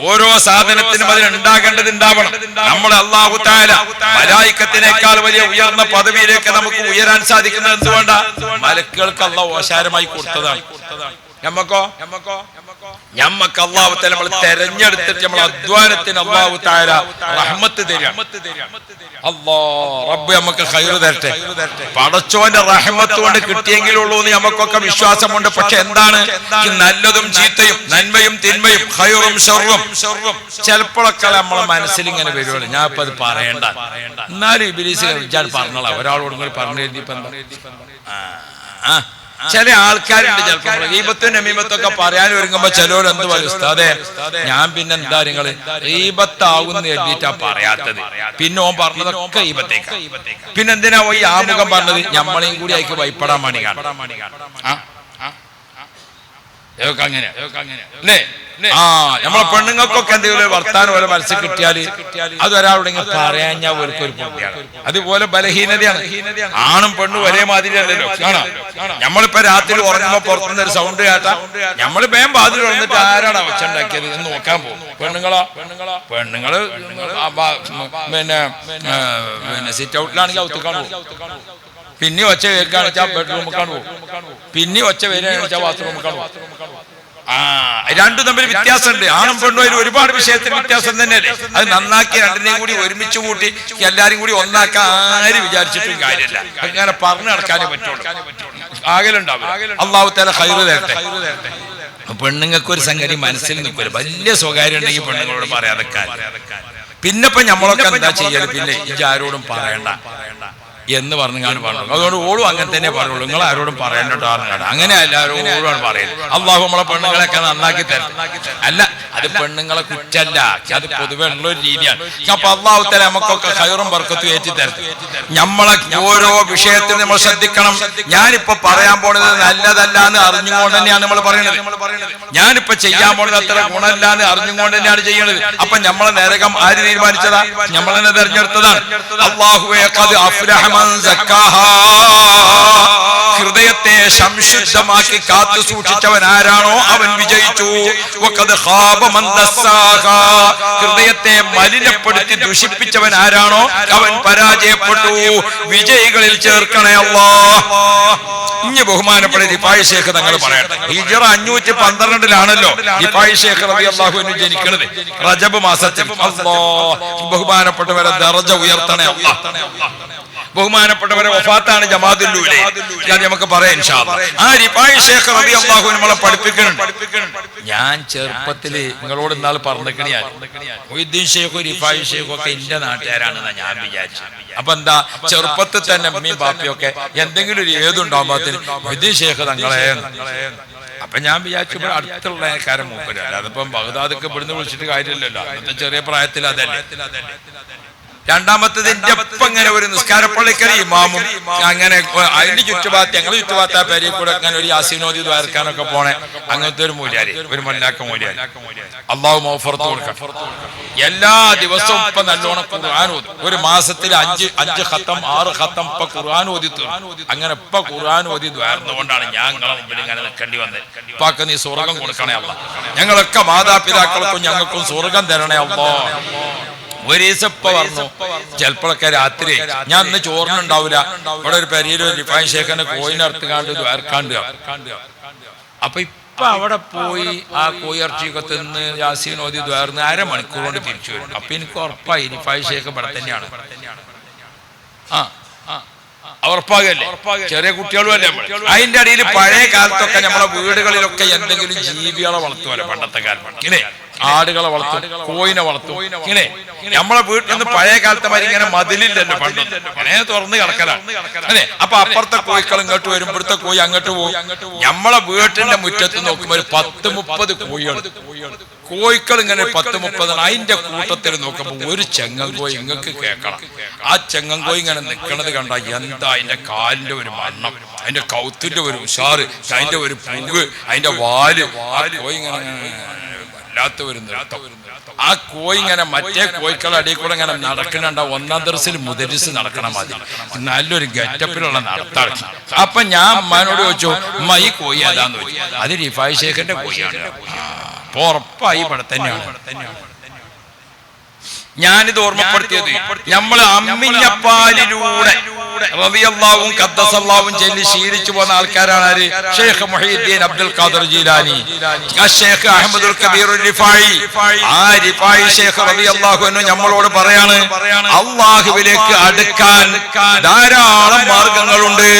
ഓരോ സാധനത്തിനും അതിനുണ്ടാകേണ്ടത് ഉണ്ടാവണം. നമ്മളെ അല്ലാഹു തആല മലായികത്തിനേക്കാൾ വലിയ ഉയർന്ന പദവിയിലേക്ക് നമുക്ക് ഉയരാൻ സാധിക്കുന്നത് എന്തുകൊണ്ടാ? മലക്കുകൾക്ക് അല്ലാഹു ഓശാരമായി കൊടുത്തതാണ്. ഞമ്മക്ക് അല്ലാഹു തആല നമ്മൾ തെരഞ്ഞെടുത്തിട്ട് നമ്മൾ അധ്വാനത്തിന് അല്ലാഹു തആല റഹ്മത്ത് തരും. അല്ലാഹ് റബ്ബ് നമുക്ക് ഖൈർ തരട്ടെ. പടച്ചോന്റെ റഹ്മത്ത് കൊണ്ട് കിട്ടിയെങ്കിലുള്ളൂ എന്ന് നമുക്കൊക്കെ വിശ്വാസമുണ്ട്. പക്ഷെ എന്താണ് നല്ലതും ചീത്തയും, നന്മയും തിന്മയും, ഖൈറും ശർറും ചിലപ്പോഴൊക്കെ നമ്മളെ മനസ്സിൽ ഇങ്ങനെ വരുമല്ലോ. ഞാൻ ഇപ്പൊ അത് പറയണ്ട, എന്നാലും ഇബ്ലീസ് പറഞ്ഞോളാം. ഒരാളോട് ഇങ്ങനെ പറഞ്ഞു എഴുതിയപ്പോ ചില ആൾക്കാരുണ്ട് ചിലപ്പോൾ ഗീബത്തും നമീമത്തും ഒക്കെ പറയാൻ ഒരുങ്ങുമ്പോ ചിലവർ എന്ത് പറയും, ഉസ്താദേ ഞാൻ പിന്നെ എന്താ നിങ്ങള് ഗീബത്താകുന്ന എഴുതിയിട്ടാ പറയാത്തത്, പിന്നെ ഓൻ പറഞ്ഞതൊക്കെ ഗീബത്തേക്കാ, പിന്നെ എന്തിനാ ഈ ആമുഖം പറഞ്ഞത്, നമ്മളെയും കൂടി അയക്ക് ഭയപ്പെടാൻ വേണ്ടി കാണാം. അങ്ങനെ അല്ലേ? നമ്മളെ പെണ്ണുങ്ങൾക്കൊക്കെ എന്തെങ്കിലും വർത്താനം പോലെ മനസ്സിൽ കിട്ടിയാല് അത് ഒരാളുടെ പറയാൻ ഞാൻ ഒരു പുണ്യാണ്. അതുപോലെ ബലഹീനതയാണ്. ആണും പെണ്ണും ഒരേ മാതിരി അല്ലല്ലോ. കാണാം, നമ്മളിപ്പോ രാത്രി ഉറങ്ങുമ്പോ പുറത്തുനിന്ന് ഒരു സൗണ്ട് കേട്ടാ നമ്മള് വേഗം വാതിൽ തുറന്നിട്ട് ആരാണ് ഒച്ച ഉണ്ടാക്കിയത് എന്ന് നോക്കാൻ പോകും. പെണ്ണുങ്ങള് പിന്നെ സിറ്റ് ഔട്ടിലാണെങ്കിൽ ഔത്തുക്കാൻ പോകും, പിന്നെ ഒച്ച കേൾക്കാന്ന് വെച്ചാൽ ബെഡ്റൂമിൽ കാണും, പിന്നെ ഒച്ച വരികയാണെന്ന് വെച്ചാൽ ബാത്റൂമിൽ കാണും. രണ്ടും തമ്മിൽ വ്യത്യാസമുണ്ട്. ആണും പെണ്ണും അതിൽ ഒരുപാട് വിഷയത്തിൽ വ്യത്യാസം തന്നെയല്ലേ. അത് നന്നാക്കി രണ്ടിനെയും കൂടി ഒരുമിച്ച് കൂട്ടി എല്ലാരും കൂടി ഒന്നാക്കാൻ ആരും വിചാരിച്ചിട്ടും കാര്യമില്ല. അങ്ങനെ പറഞ്ഞു നടക്കാനേ പറ്റുള്ളൂ, ആകലുണ്ടാവും. അള്ളാഹു തആല ഖൈറ് തരട്ടെ. പെണ്ണുങ്ങൾക്ക് ഒരു സംഗതി മനസ്സിൽ നിൽക്കില്ല, വലിയ സ്വകാര്യം ഉണ്ടെങ്കിൽ പെണ്ണുങ്ങളോട് പറയാതെക്കാൻ. പിന്നെ ഇപ്പൊ നമ്മളൊക്കെ എന്താ ചെയ്യല്, പിന്നെ ആരോടും പറയണ്ട എന്ന് പറഞ്ഞു അതുകൊണ്ട് ഓളും അങ്ങനെ തന്നെ പറയുള്ളൂ, നിങ്ങൾ ആരോടും പറയണ്ടാണ്. അങ്ങനെ എല്ലാവരോടും പറയുന്നത്. അള്ളാഹു നമ്മളെ പെണ്ണുങ്ങളെയൊക്കെ നന്നാക്കി തരും. അല്ല, അത് പെണ്ണുങ്ങളെ കുറ്റല്ല, അത് പൊതുവെ ഉള്ള ഒരു രീതിയാണ്. അപ്പൊ അള്ളാഹു തആല നമുക്കൊക്കെ ഖൈറും ബർക്കത്തും ഏറ്റി തരും. നമ്മളെ ഓരോ വിഷയത്തിൽ നമ്മൾ ശ്രദ്ധിക്കണം. ഞാനിപ്പോ പറയാൻ പോണത് നല്ലതല്ല എന്ന് അറിഞ്ഞുകൊണ്ട് തന്നെയാണ് നമ്മൾ പറയുന്നത്. ഞാനിപ്പോ ചെയ്യാൻ പോണത് അത്ര ഗുണമല്ല എന്ന് അറിഞ്ഞുകൊണ്ട് തന്നെയാണ് ചെയ്യുന്നത്. അപ്പൊ നമ്മളെ നരകം ആര് തീരുമാനിച്ചതാ? നമ്മൾ തന്നെ തെരഞ്ഞെടുത്തതാണ്. അല്ലാഹുവേ ഖദ് അഫ്ലഹ മൻ സക്കാഹാ, ഹൃദയത്തെ സംശുദ്ധമാക്കി കാത്തു സൂക്ഷിച്ചവൻ ആരാണോ അവൻ വിജയിച്ചു. വഖദ് ഖാബ മൻ ദസ്സാഹാ, ഹൃദയത്തെ മലിനപ്പെടുത്തി ദുഷിപ്പിച്ചവൻ ആരാണോ അവൻ പരാജയപ്പെട്ടു. വിജയികളിൽ ചേർക്കണേ അല്ലാഹ്. ഇനി ബഹുമാനപ്പെട്ട റിഫായി ശൈഖ് തങ്ങൾ പറയട്ടെ. ഹിജ്റ 512-ലാണല്ലോ റിഫായി ശൈഖ് റളിയല്ലാഹു അൻഹു ജനിക്കുന്നത്, റജബ് മാസത്തിൽ. അല്ലാഹ് ബഹുമാനപ്പെട്ടവരെ ദർജ ഉയർത്തണേ അല്ലാഹ്. ബഹുമാനപ്പെട്ടവരെ വഫാത്താണ് ജമാഅത്തുൽ ഊലയിൽ. അത് നമുക്ക് പറയാം ഇൻഷാ അല്ലാഹ്. ആ റിഫായി ശൈഖ് റളിയല്ലാഹു അൻഹു നമ്മളെ പഠിപ്പിക്കുന്നുണ്ട്. ഞാൻ ചെറുപ്പത്തില് നിങ്ങളോട് ഇന്നാൾ പറഞ്ഞിരിക്കണ മൊയ്തീൻ ശൈഖും റിഫായി ശൈഖും ഒക്കെ എന്റെ നാട്ടുകാരാണെന്നാ ഞാൻ വിചാരിച്ചു. അപ്പൊ എന്താ, ചെറുപ്പത്തിൽ തന്നെ അമ്മയും ബാപ്പയും ഒക്കെ എന്തെങ്കിലും ഒരു ഏതുണ്ടാകുമ്പോഴത്തേന് മൊയ്തീൻ ശൈഖ് തങ്ങളെ. അപ്പൊ ഞാൻ വിചാരിച്ചു ഇവിടെ അടുത്തുള്ള കാര്യം മൂപ്പര്, അതിപ്പം ബഗ്ദാദൊക്കെ ഇവിടുന്ന് വിളിച്ചിട്ട് കാര്യമില്ലല്ലോ, അന്നത്തെ ചെറിയ പ്രായത്തിൽ അതല്ലേ. രണ്ടാമത്തതിന്റെ ഒപ്പം ഇങ്ങനെ ഒരു നിസ്കാരപ്പള്ളിക്കൽ ഇമാമും അങ്ങനെ അതിന്റെ ചുറ്റുഭാഗത്ത് ഞങ്ങൾ ചുറ്റുഭാഗത്ത് ആ പേരിൽ കൂടെ അങ്ങനെ ഒരു യാസീനോദി ദ്വാരക്കാനൊക്കെ പോണേ അങ്ങനത്തെ ഒരു മൂല്യാരി, ഒരു മല്ലാക്ക മൂല്യാരി. അള്ളാഹു മൗഫറത്ത് കൊടുക്കാം. എല്ലാ ദിവസവും ഇപ്പൊ നല്ലോണം ഖുർആൻ ഓതും. ഒരു മാസത്തിൽ 5 ഖത്തം 6 ഖത്തം ഇപ്പൊ ഖുർആൻ ഓതി തീർന്നു. അങ്ങനെ ഇപ്പൊ ഖുർആൻ ഓതി ദ്വാരുന്നതുകൊണ്ടാണ് ഞങ്ങളെ മുമ്പിൽ ഇങ്ങനെ നിൽക്കേണ്ടി വന്നത്. ഇപ്പൊക്കെ നീ സ്വർഗം കൊടുക്കണേ അല്ലാ, ഞങ്ങളൊക്കെ മാതാപിതാക്കൾക്കും ഞങ്ങൾക്കും സ്വർഗം തരണേ അല്ലാ. ഒരു ദിവസം ഇപ്പൊ പറഞ്ഞു, ചിലപ്പോഴൊക്കെ രാത്രി ഞാൻ ഇന്ന് ചോറിനുണ്ടാവില്ല, ഇവിടെ ഒരു പെരിയൊരു റിഫായി ശൈഖിനെ കോയിനറുത്തുകാണ്ട് ദ്വാരക്കാണ്ട്. അപ്പൊ ഇപ്പൊ അവിടെ പോയി ആ കോയിറച്ചിയൊക്കെ തിന്ന് യാസീൻ ഓതി ദ്വാർന്ന് 1/2 മണിക്കൂർ കൊണ്ട് തിരിച്ചു വരും. അപ്പൊ എനിക്ക് ഉറപ്പായി റിഫായി ശൈഖ് ഇവിടെ തന്നെയാണ്. ഉറപ്പാകല്ലേ, ചെറിയ കുട്ടികളും അല്ലേ നമ്മൾ. അതിന്റെ അടിയിൽ പഴയ കാലത്തൊക്കെ നമ്മളെ വീടുകളിലൊക്കെ എന്തെങ്കിലും ജീവികളെ വളർത്തുമല്ലോ പണ്ടത്തെ കാലം. ഇങ്ങനെ ആടുകളെ വളർത്തും, കോയിനെ വളർത്തും. ഇങ്ങനെ നമ്മളെ വീട്ടിൽ നിന്ന് പഴയ കാലത്തെ മാതിരി ഇങ്ങനെ മതിലില്ലല്ലോ പണ്ട്, ഇങ്ങനെ തുറന്ന് കിടക്കലാണ് അതെ. അപ്പൊ അപ്പുറത്തെ കോഴികൾ ഇങ്ങോട്ട് വരും, ഇവിടുത്തെ കോഴി അങ്ങോട്ട് പോകും. നമ്മളെ വീട്ടിന്റെ മുറ്റത്ത് നോക്കുമ്പോൾ ഒരു 10-30 കോഴികൾ ഇങ്ങനെ 10-30. അതിന്റെ കൂട്ടത്തിൽ നോക്കുമ്പോൾ ഒരു ചെങ്ങൻകോഴി ഇങ്ങക്ക് കേൾക്കണം. ആ ചെങ്ങൻകോഴി ഇങ്ങനെ നിൽക്കണത് കണ്ട എന്താ അതിന്റെ കാലിന്റെ ഒരു വണ്ണം, അതിന്റെ കൗത്തിന്റെ ഒരു ഉഷാറ്, അതിന്റെ ഒരു പൂവ്, അതിന്റെ വാല്. ആ കോഴി ഇങ്ങനെ വല്ലാത്ത ഒരു നൃത്തം. ആ കോഴി ഇങ്ങനെ മറ്റേ കോഴിക്കളുടെ അടിയിൽ കൂടെ ഇങ്ങനെ നടക്കണുണ്ട. 1-ാം ദർസിൽ മുദരിസ് നടക്കണ മതി, നല്ലൊരു ഗെറ്റപ്പിലുള്ള നടത്താണ്. അപ്പൊ ഞാൻ അമ്മാനോട് ചോദിച്ചു, അമ്മ ഈ കോഴി ഏതാന്ന് ചോദിച്ചു. അത് റിഫായി ശൈഖിന്റെ കോഴിയാണ്. ഉറപ്പായി ഇവിടെ തന്നെയാണ്. ഞാനിത് ഓർമ്മപ്പെടുത്തിയത് നമ്മൾ അമ്മിഞ്ഞപ്പാലിലൂടെ റളിയല്ലാഹുവും ഖദ്ദസല്ലാഹുവും ചൊല്ലി ശീലിച്ചു പോകുന്ന ആൾക്കാരാണ് ആര്? ഷെയ്ഖ് മുഹീദ്ദീൻ അബ്ദുൽ ഖാദിർ ജീലാനി, ഷെയ്ഖ് അഹ്മദുൽ കബീർ റിഫായി. ആ റിഫായി ഷെയ്ഖ് റളിയല്ലാഹു അൻഹു നമ്മളോട് പറയാണ്, അല്ലാഹുവിലേക്ക് അടുക്കാൻ ധാരാളം മാർഗങ്ങളുണ്ട്.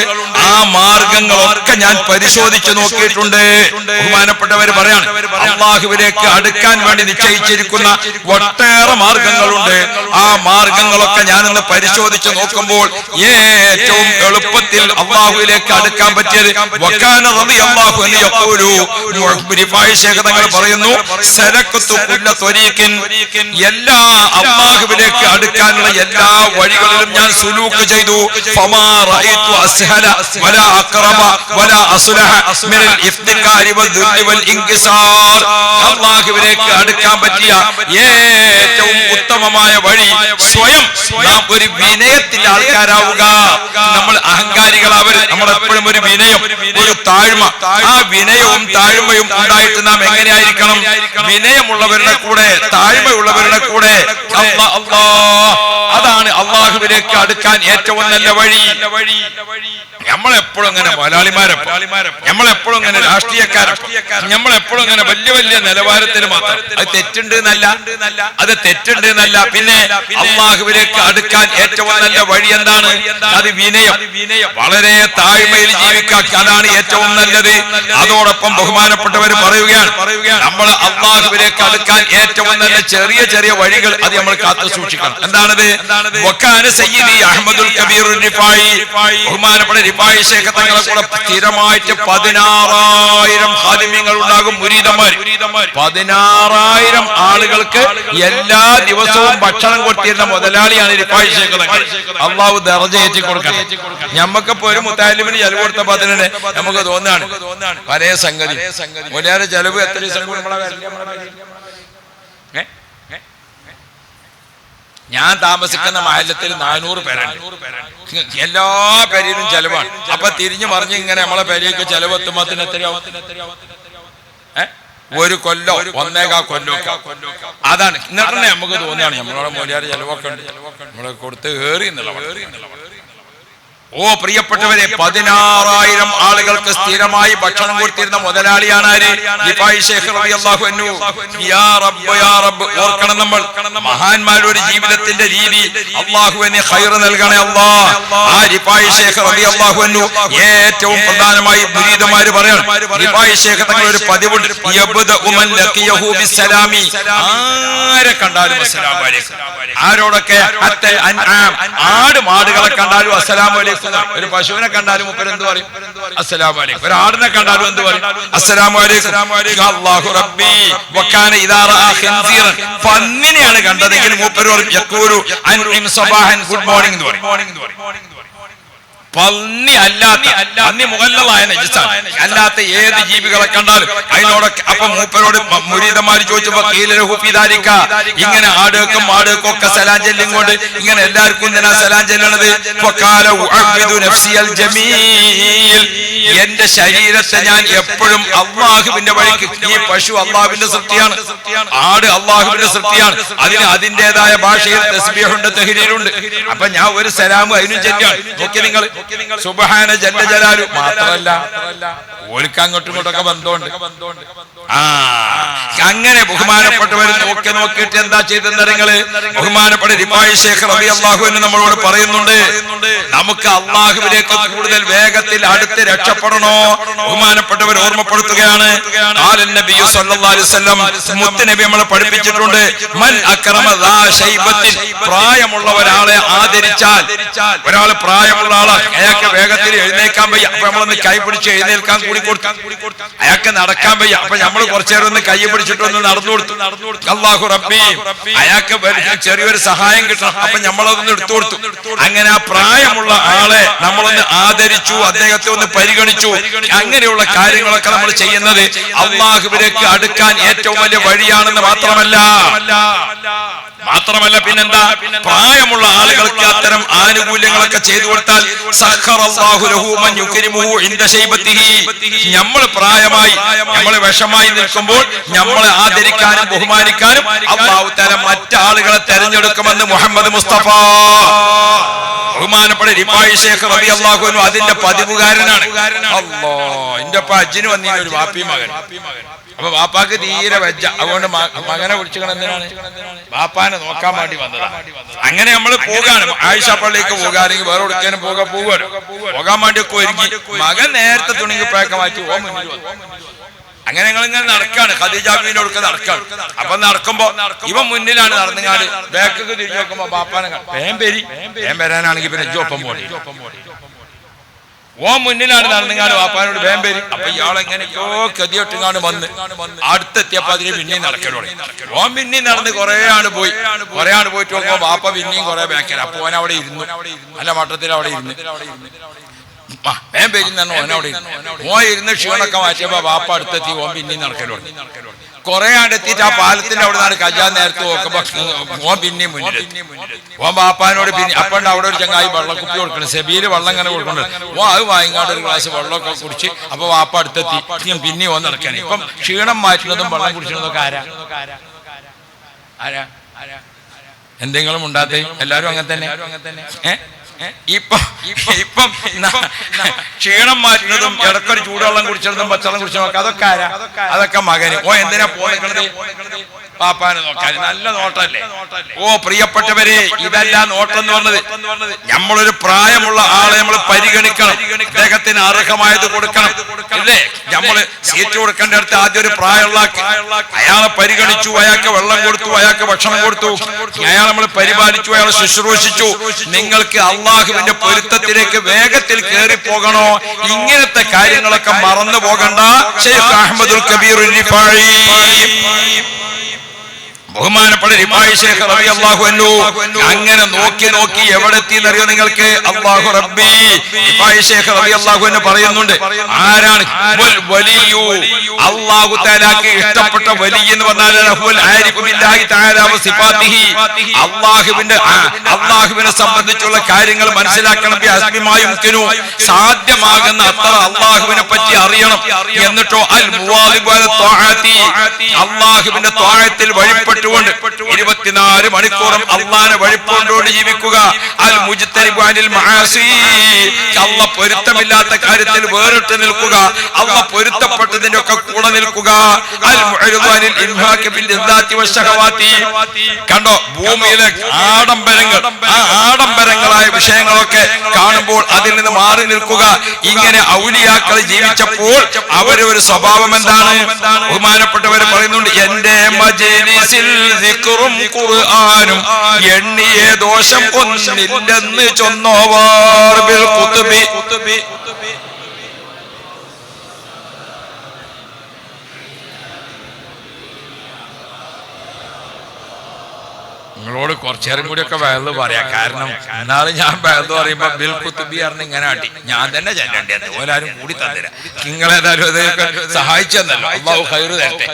ആ മാർഗങ്ങളൊക്കെ ഞാൻ പരിശോധിച്ചു നോക്കിയിട്ടുണ്ട്. ബഹുമാനപ്പെട്ടവർ പറയാണ്, അല്ലാഹുവിലേക്ക് അടുക്കാൻ വേണ്ടി നിശ്ചയിച്ചിരിക്കുന്ന ഒട്ടേറെ മാർഗങ്ങളുണ്ട്. ആ മാർഗങ്ങളൊക്കെ ഞാനിന്ന് പരിശോധിച്ച് നോക്കുമ്പോൾ ഏറ്റവും എളുപ്പത്തിൽ അള്ളാഹുവിലേക്ക് അടുക്കാൻ പറ്റിയത് വകാന റളിയല്ലാഹു അൻഹു യഖൂലു റിഫായി ശൈഖ് തങ്ങൾ പറയുന്നു സലക്കത്തു കുല്ല ത്വരീഖിൻ എല്ലാ അള്ളാഹുവിലേക്ക് അടുക്കാനുള്ള എല്ലാ വഴികളിലും ഞാൻ സുലൂക്ക് ചെയ്തു ഫമാ റഅയ്തു അസ്ഹല വലാ അഖറബ വലാ അസ്ലഹ മിനൽ ഇഫ്തിഖാരി വദ്ദുൽ വൽ ഇൻകിസാർ അള്ളാഹുവിലേക്ക് അടുക്കാൻ പറ്റിയ ഏറ്റവും ഉത്തമമായ വഴി സ്വയം നാം ഒരു വിനയത്തിന്റെ ആൾക്കാരാവുക. നമ്മൾ അഹങ്കാരികളാവരുത്. നമ്മൾ എപ്പോഴും ഒരു വിനയം, ഒരു താഴ്മ. ആ വിനയവും താഴ്മയും ഉണ്ടായിട്ട് നാം എങ്ങനെയായിരിക്കണം? വിനയമുള്ളവരുടെ കൂടെ, താഴ്മയുള്ളവരുടെ കൂടെ. അതാണ് അള്ളാഹുവിലേക്ക് അടുക്കാൻ ഏറ്റവും നല്ല വഴി. നമ്മളെപ്പോഴും അങ്ങനെ മലയാളിമാരെ, നമ്മളെപ്പോഴും അങ്ങനെ രാഷ്ട്രീയക്കാരെ, നമ്മളെപ്പോഴും അങ്ങനെ വലിയ വലിയ നിലവാരത്തിൽ മാത്രം. അത് തെറ്റുണ്ട് എന്നല്ല, അത് തെറ്റുണ്ട് എന്നല്ല. പിന്നെ അള്ളാഹുവിലേക്ക് അടുക്കാൻ ഏറ്റവും നല്ല വഴി എന്താണ്? അത് വിനയം. വളരെ താഴ്മയിൽ ജീവിക്കാൻ, അതാണ് ഏറ്റവും നല്ലത്. അതോടൊപ്പം ബഹുമാനപ്പെട്ടവർ പറയുകയാണ്, നമ്മൾ അള്ളാഹുവിലേക്ക് അടുക്കാൻ ഏറ്റവും നല്ല ചെറിയ ചെറിയ വഴികൾ അത് നമ്മൾ കാത്തു സൂക്ഷിക്കണം. എന്താണത്? വകാന സയ്യിദി അഹ്മദുൽ കബീർ റിഫായി, ബഹുമാനപ്പെട്ട റിഫായി ശൈഖ് തങ്ങളെ കൂടെ സ്ഥിരമായിട്ട് 16,000 ഖാദിമീങ്ങൾ ഉണ്ടാകും, മുരീദന്മാർ. 16,000 ആളുകൾക്ക് എല്ലാ ദിവസവും ഭക്ഷണം കൊടുത്തിരുന്ന മുതലാളിയാണ് റിഫായി ശൈഖ് തങ്ങൾ. അള്ളാഹു ദർജ ഏറ്റി കൊടുക്കണം. ഞമ്മക്കിപ്പോ ഒരു മുത്താലിമിന് ചെലവ് കൊടുത്ത പതിനെ നമുക്ക് തോന്നാണ് പല സംഗതി. മുതലാളി ചെലവ് എത്ര ദിവസം ഞാൻ താമസിക്കുന്ന മഹല്ലത്തിൽ 400 പേരുണ്ട്. എല്ലാ പേരിലും ചെലവാണ്. അപ്പൊ തിരിഞ്ഞു മറിഞ്ഞ് ഇങ്ങനെ നമ്മളെ പേരേക്ക് ചെലവ് എത്തുമ്പത്തിന് എത്രയാവും? ഒരു കൊല്ലോ 1.25 കൊല്ലോ. അതാണ്. എന്നിട്ട് നമുക്ക് തോന്നുകയാണ് നമ്മളോട് മൂല്യാറ് ചെലവൊക്കെ ഉണ്ട്, നമ്മളെ കൊടുത്ത് ഏറി എന്നുള്ള. ഓ പ്രിയപ്പെട്ടവരെ, 16,000 ആളുകൾക്ക് സ്ഥിരമായി ഭക്ഷണം കൊടുത്തിരുന്ന മുതലാളിയാണ് ആര്? റിഫായി ശൈഖ് റളിയല്ലാഹു അൻഹു. യാ റബ്ബ് യാ റബ്ബ്. ഓർക്കണം, നമ്മൾ മഹാന്മാരുടെ ഒരു ജീവിതത്തിന്റെ രീതി. അല്ലാഹുവിനെ ഖൈർ നൽകണേ അല്ലാഹ്. ആ റിഫായി ശൈഖ് റളിയല്ലാഹു അൻഹു ഏറ്റവും പ്രധാനമായി മുരീദന്മാര് പറയണം. റിഫായി ശൈഖ് തങ്ങൾ ഒരു പതിവുണ്ട്, യബ്ദഉ മൻ ലഖിയഹു ബിസ്സലാമി. ആരെ കണ്ടാലും അസ്സലാമു അലൈക്കും. ആരോടൊക്കെ? ഹത്തൽ അൻആം, ആട് മാടുകളെ കണ്ടാലും അസ്സലാമു അലൈക്കും. ഒരു പശുവിനെ കണ്ടാലും മുപ്പരെന്ത് പറയും? അസ്സലാമു അലൈക്കും. ഒരു ആടിനെ കണ്ടാലും എന്ത് പറയും? അസ്സലാമു അലൈക്കും. അല്ലാഹു റബ്ബി വകാന ഇദാ റഅ ഖിൻസീറൻ, പന്നിനെയാണ് കണ്ടതെങ്കിൽ മൂപ്പര് പറയും യഖൂലു അൻഇം സബാഹൻ, ഗുഡ് മോർണിംഗ് എന്ന് പറയും. പന്നി അല്ലാത്ത, പന്നി മുഗല്ലളായ നജസാണ്, അല്ലാത്ത ഏത് ജീവികളെ കണ്ടാലും അതിനോടൊക്കെ. അപ്പൊ മൂപ്പരോട് മുരീദന്മാര് ചോദിച്ചപ്പോ ഖീലഹു ഫിദാലിക, ഇങ്ങനെ ആടുകൾക്കും മാടുകൾക്കും ഒക്കെ സലാം ചെല്ലും കൊണ്ട് ഇങ്ങനെ എല്ലാവർക്കും എന്തിനാ സലാം ചെല്ലണത്? ഫഖാല ഉഅബ്ദു നഫ്സിയൽ ജമീൽ, എന്റെ ശരീരത്തെ ഞാൻ എപ്പോഴും അല്ലാഹുവിന്റെ വഴിക്ക്. ഈ പശു അല്ലാഹുവിന്റെ സൃഷ്ടിയാണ്, ആട് അല്ലാഹുവിന്റെ സൃഷ്ടിയാണ്. അതിന് അതിന്റേതായ ഭാഷയിൽ തസ്ബീഹുണ്ട്, തഹ്ലീലുണ്ട്. അപ്പൊ ഞാൻ ഒരു സലാം അതിനും ചെല്ലാണ്. നോക്കി നിങ്ങൾ, സുബ്ഹാന ജല്ല ജലാലു. മാത്രമല്ല ഓർക്ക് അങ്ങോട്ടും ഇങ്ങോട്ടൊക്കെ ബന്ധമുണ്ട്. അങ്ങനെ ബഹുമാനപ്പെട്ടവർ നോക്കിയിട്ട് എന്താ ചെയ്തെന്ന് നിങ്ങള്? ബഹുമാനപ്പെട്ട റിഫായി ശൈഖ് റളിയല്ലാഹു അൻഹു നമ്മളോട് പറയുന്നുണ്ട്, നമുക്ക് അള്ളാഹുവിലേക്ക് കൂടുതൽ വേഗത്തിൽ അടുത്ത് രക്ഷപ്പെടണോ? ബഹുമാനപ്പെട്ടവർ ഓർമ്മപ്പെടുത്തുകയാണ്, നബിയു സല്ലല്ലാഹു അലൈഹി വസല്ലം, മുത്തുനബി നമ്മളെ പഠിപ്പിച്ചിട്ടുണ്ട്, മൻ അക്രമ ദാ ശൈബത്തിൻ, പ്രായമുള്ള ഒരാളെ ആദരിച്ചാൽ, ഒരാൾ പ്രായമുള്ള ആളാണ്, അയാൾക്ക് വേഗത്തിൽ എഴുന്നേൽക്കാൻ വയ്യ, അപ്പൊ നമ്മളൊന്ന് കൈ പിടിച്ച് എഴുന്നേൽക്കാൻ കൂടി കൊടുത്തു. അയാൾക്ക് നടക്കാൻ വയ്യ, അപ്പൊ നമ്മൾ കുറച്ചേരം ഒന്ന് കൈ പിടിച്ചിട്ടൊന്ന് നടന്നു കൊടുത്തു. അല്ലാഹു റബ്ബി, അയാൾക്ക് ചെറിയൊരു സഹായം കിട്ടണം, അപ്പൊ നമ്മളതൊന്ന് എടുത്തു കൊടുത്തു. അങ്ങനെ ആ പ്രായമുള്ള ആളെ നമ്മളൊന്ന് ആദരിച്ചു, അദ്ദേഹത്തെ ഒന്ന് പരിഗണിച്ചു. അങ്ങനെയുള്ള കാര്യങ്ങളൊക്കെ നമ്മൾ ചെയ്യുന്നത് അല്ലാഹുവിലേക്ക് അടുക്കാൻ ഏറ്റവും വലിയ വഴിയാണെന്ന് മാത്രമല്ല പിന്നെന്താ? പ്രായമുള്ള ആളുകൾക്ക് അത്തരം ആനുകൂല്യങ്ങളൊക്കെ ചെയ്തു കൊടുത്താൽ സഖറല്ലാഹു ലഹു മൻ യുക്രിമുഹു ഇൻദ ശൈബത്തിഹി, നമ്മൾ പ്രായമായി, നമ്മൾ വിഷമായി നിൽക്കുമ്പോൾ നമ്മളെ ആദരിക്കാനും ബഹുമാനിക്കാനും അല്ലാഹു തആല മറ്റാളുകളെ തെരഞ്ഞെടുക്കുമെന്ന് മുഹമ്മദ് മുസ്തഫ. ബഹുമാനപ്പെട്ട റിഫായി ശൈഖ് റളിയല്ലാഹു അൻഹു അതിന്റെ പതിവുകാരനാണ്. അല്ലാഹ്, എന്റെ അജ്ജിന് വന്നിരുന്ന ഒരു വാപ്പി മകൻ. അപ്പൊ വാപ്പാക്ക് തീരെ വെജ്ജ, അതുകൊണ്ട് മകനെ വിളിച്ചുകൊണ്ട് എന്തിനാണ്? വാപ്പാനെ നോക്കാൻ വേണ്ടി വന്നതാണ്. അങ്ങനെ നമ്മൾ പോകാണ്, ആയിഷ പള്ളിക്ക് പോകാനെങ്കിൽ വേറെ എവിടേക്കാനും പോകാൻ വേണ്ടി ഒക്കെ ഒരുങ്ങി. മകൻ നേരത്തെ തുണിക്ക് പേക്ക മാറ്റി ഓ മുന്നിൽ വന്നു. അങ്ങനെ ഞങ്ങൾ ഇങ്ങനെ നടക്കാണ്, ഖദീജ ബീവിയോടൊക്കെ നടക്കാണ്. അപ്പൊ നടക്കുമ്പോ ഇവൻ മുന്നിലാണ് നടന്നുങ്ങാട് ബാക്കൊക്കെ തിരിഞ്ഞു നോക്കുമ്പോ ബാപ്പാനെ വേം വരാനാണെങ്കിൽ പിന്നെ ജോപ്പം പോടി ഓ മുന്നിലാണ് നടന്നുങ്ങാട് വാപ്പാനോട് വേം പേര്. അപ്പൊ ഇയാളെങ്ങനെയോ ഗതിയൊട്ടുങ്ങാണ്ട് വന്ന് അടുത്തെത്തിയപ്പോ അതിന് പിന്നെയും നടക്കലോടെ. ഓൻ പിന്നെയും നടന്ന് കുറെ ആണ് പോയിട്ട് നോക്കുമ്പോ വാപ്പ പിന്നെയും കുറെ ബാക്കിയാണ്. അപ്പൊ ഓൻ അവിടെ ഇരുന്നു, നല്ല മട്ടത്തിൽ അവിടെ ഇരുന്നു. വേം പേര് തന്നെ ഓനവിടെ ഇരുന്ന് ക്ഷീണൊക്കെ മാറ്റിയപ്പോ വാപ്പ അടുത്തെത്തി. ഓൻ പിന്നെയും നടക്കലോടെ. കുറെ ആണ്ടെത്തിയിട്ട് ആ പാലത്തിന്റെ അവിടെ നിന്നാണ് കജാൻ നേരത്തെ നോക്കുമ്പോ ഓൻ പിന്നെയും മുന്നിൽ. ഓൻ ബാപ്പാനോട് പിന്നെ അപ്പണ്ട് അവിടെ ഒരു ചങ്ങായി വെള്ളം കുപ്പി കൊടുക്കണം, സെബിയില് വെള്ളം ഇങ്ങനെ കൊടുക്കുന്നുണ്ട്. ഓ അത് വാങ്ങിക്കാണ്ട് ഒരു ഗ്ലാസ് വെള്ളമൊക്കെ കുടിച്ച് അപ്പൊ വാപ്പ അടുത്തെത്തി. പിന്നെയും ഓൻ നടക്കാൻ. ഇപ്പം ക്ഷീണം മാറ്റുന്നതും വെള്ളം കുടിക്കുന്നതൊക്കെ ആരാ? എന്തെങ്കിലും ഉണ്ടാത്തേ? എല്ലാരും അങ്ങനെ തന്നെ. ഇപ്പം ക്ഷീണം മാറ്റുന്നതും ഇടക്കൊരു ചൂടുവെള്ളം കുടിച്ചതും പച്ചവെള്ളം കുടിച്ചതും അതൊക്കെ ആരാ? അതൊക്കെ മകന്. ഓ എന്തിനാ പോണത്? പാപ്പാനെ നോക്കാൻ. നല്ല നോട്ടല്ലേ? ഓ പ്രിയപ്പെട്ടവരെ, ഇതല്ല നോട്ടം എന്ന് പറഞ്ഞത്. നമ്മളൊരു പ്രായമുള്ള ആളെ നമ്മൾ പരിഗണിക്കണം, അദ്ദേഹത്തിന് അർഹമായത് കൊടുക്കണം, അല്ലേ? നമ്മള് സീറ്റ് കൊടുക്കേണ്ട അടുത്ത് ആദ്യം ഒരു പ്രായമുള്ള അയാളെ പരിഗണിച്ചു, അയാൾക്ക് വെള്ളം കൊടുത്തു, അയാൾക്ക് ഭക്ഷണം കൊടുത്തു, അയാൾ നമ്മൾ പരിപാലിച്ചു, അയാളെ ശുശ്രൂഷിച്ചു. നിങ്ങൾക്ക് അള്ളാഹുവിന്റെ പൊരുത്തത്തിലേക്ക് വേഗത്തിൽ കയറി പോകണോ? ഇങ്ങനത്തെ കാര്യങ്ങളൊക്കെ മറന്നു പോകണ്ട. ശൈഖ് അഹ്മദുൽ കബീർ റിഫായി, ബഹുമാനപ്പെട്ട റിഫായി ശൈഖ് റളിയല്ലാഹു അൻഹു അങ്ങനെ നോക്കി എവിടെ എത്തിയെന്നറിയോ നിങ്ങൾക്ക്? അല്ലാഹു റബ്ബി. റിഫായി ശൈഖ് റളിയല്ലാഹു അൻഹു പറയുന്നുണ്ട്, ആരാണ് വലിയു? അല്ലാഹു തആലക്ക് ഇഷ്ടപ്പെട്ട വലി എന്ന് പറഞ്ഞാൽ ഹുവൽ ആരിഫു ബില്ലാഹി തആല വ സിഫാതിഹി. അല്ലാഹുവിനെ സംബന്ധിച്ചുള്ള കാര്യങ്ങൾ മനസ്സിലാക്കണം. ബിഅസ്മിമായുംകിനു, സാധ്യമാകുന്ന അത്ര അല്ലാഹുവിനെ പറ്റി അറിയണം. എന്നിട്ടോ അൽ മുവാദിബു അല ത്വാഅതി, അല്ലാഹുവിന്റെ ത്വാഅത്തിൽ വഴിപ്പെട്ട് 24 മണിക്കൂറും അള്ളാനെ വഴിപ്പോണ്ടോട് ജീവിക്കുക. അൽ മുജ്തനിബു അനിൽ മആസി, അല്ലാഹ് പൊരുത്തമില്ലാത്ത കാര്യത്തിൽ വേറിട്ട് നിൽക്കുക, അല്ലാഹ് പൊരുത്തപ്പെട്ടതിന്റെ ഒക്കെ കൂടെ നിൽക്കുക. അൽ മുഅരിദു അനിൽ ഇൻഹാഖി ബിൽ ലദ്ദാതി വശഹവാതി. കണ്ടോ, ഭൂമിയിലെ ആഡംബരങ്ങളായ വിഷയങ്ങളൊക്കെ കാണുമ്പോൾ അതിൽ നിന്ന് മാറി നിൽക്കുക. ഇങ്ങനെ ഔലിയാക്കൾ ജീവിച്ചപ്പോൾ അവര് ഒരു സ്വഭാവം എന്താണ്? ബഹുമാനപ്പെട്ടവർ പറയുന്നുണ്ട്, എന്റെ മജ്‌ലിസിൽ ദിക്റും ഖുർആനും എണ്ണിയ ദോഷം ഒന്നില്ലെന്ന് ചൊന്നോവർ ബിൽ ഖുത്ബി. നിങ്ങളോട് കുറച്ചേരം കൂടിയൊക്കെ വയല് പറയാം. കാരണം എന്നാലും ഞാൻ വയല് പറയുമ്പോ ബിൽ കുത്തുബി പറഞ്ഞ് ഇങ്ങനെ ആട്ടി ഞാൻ തന്നെ ചെല്ലണ്ടേ, ഓരാരും കൂടി തന്നില്ല. നിങ്ങളേതായാലും അതൊക്കെ സഹായിച്ചു തന്നല്ലോ, അല്ലാഹു ഖൈറ് തരട്ടെ.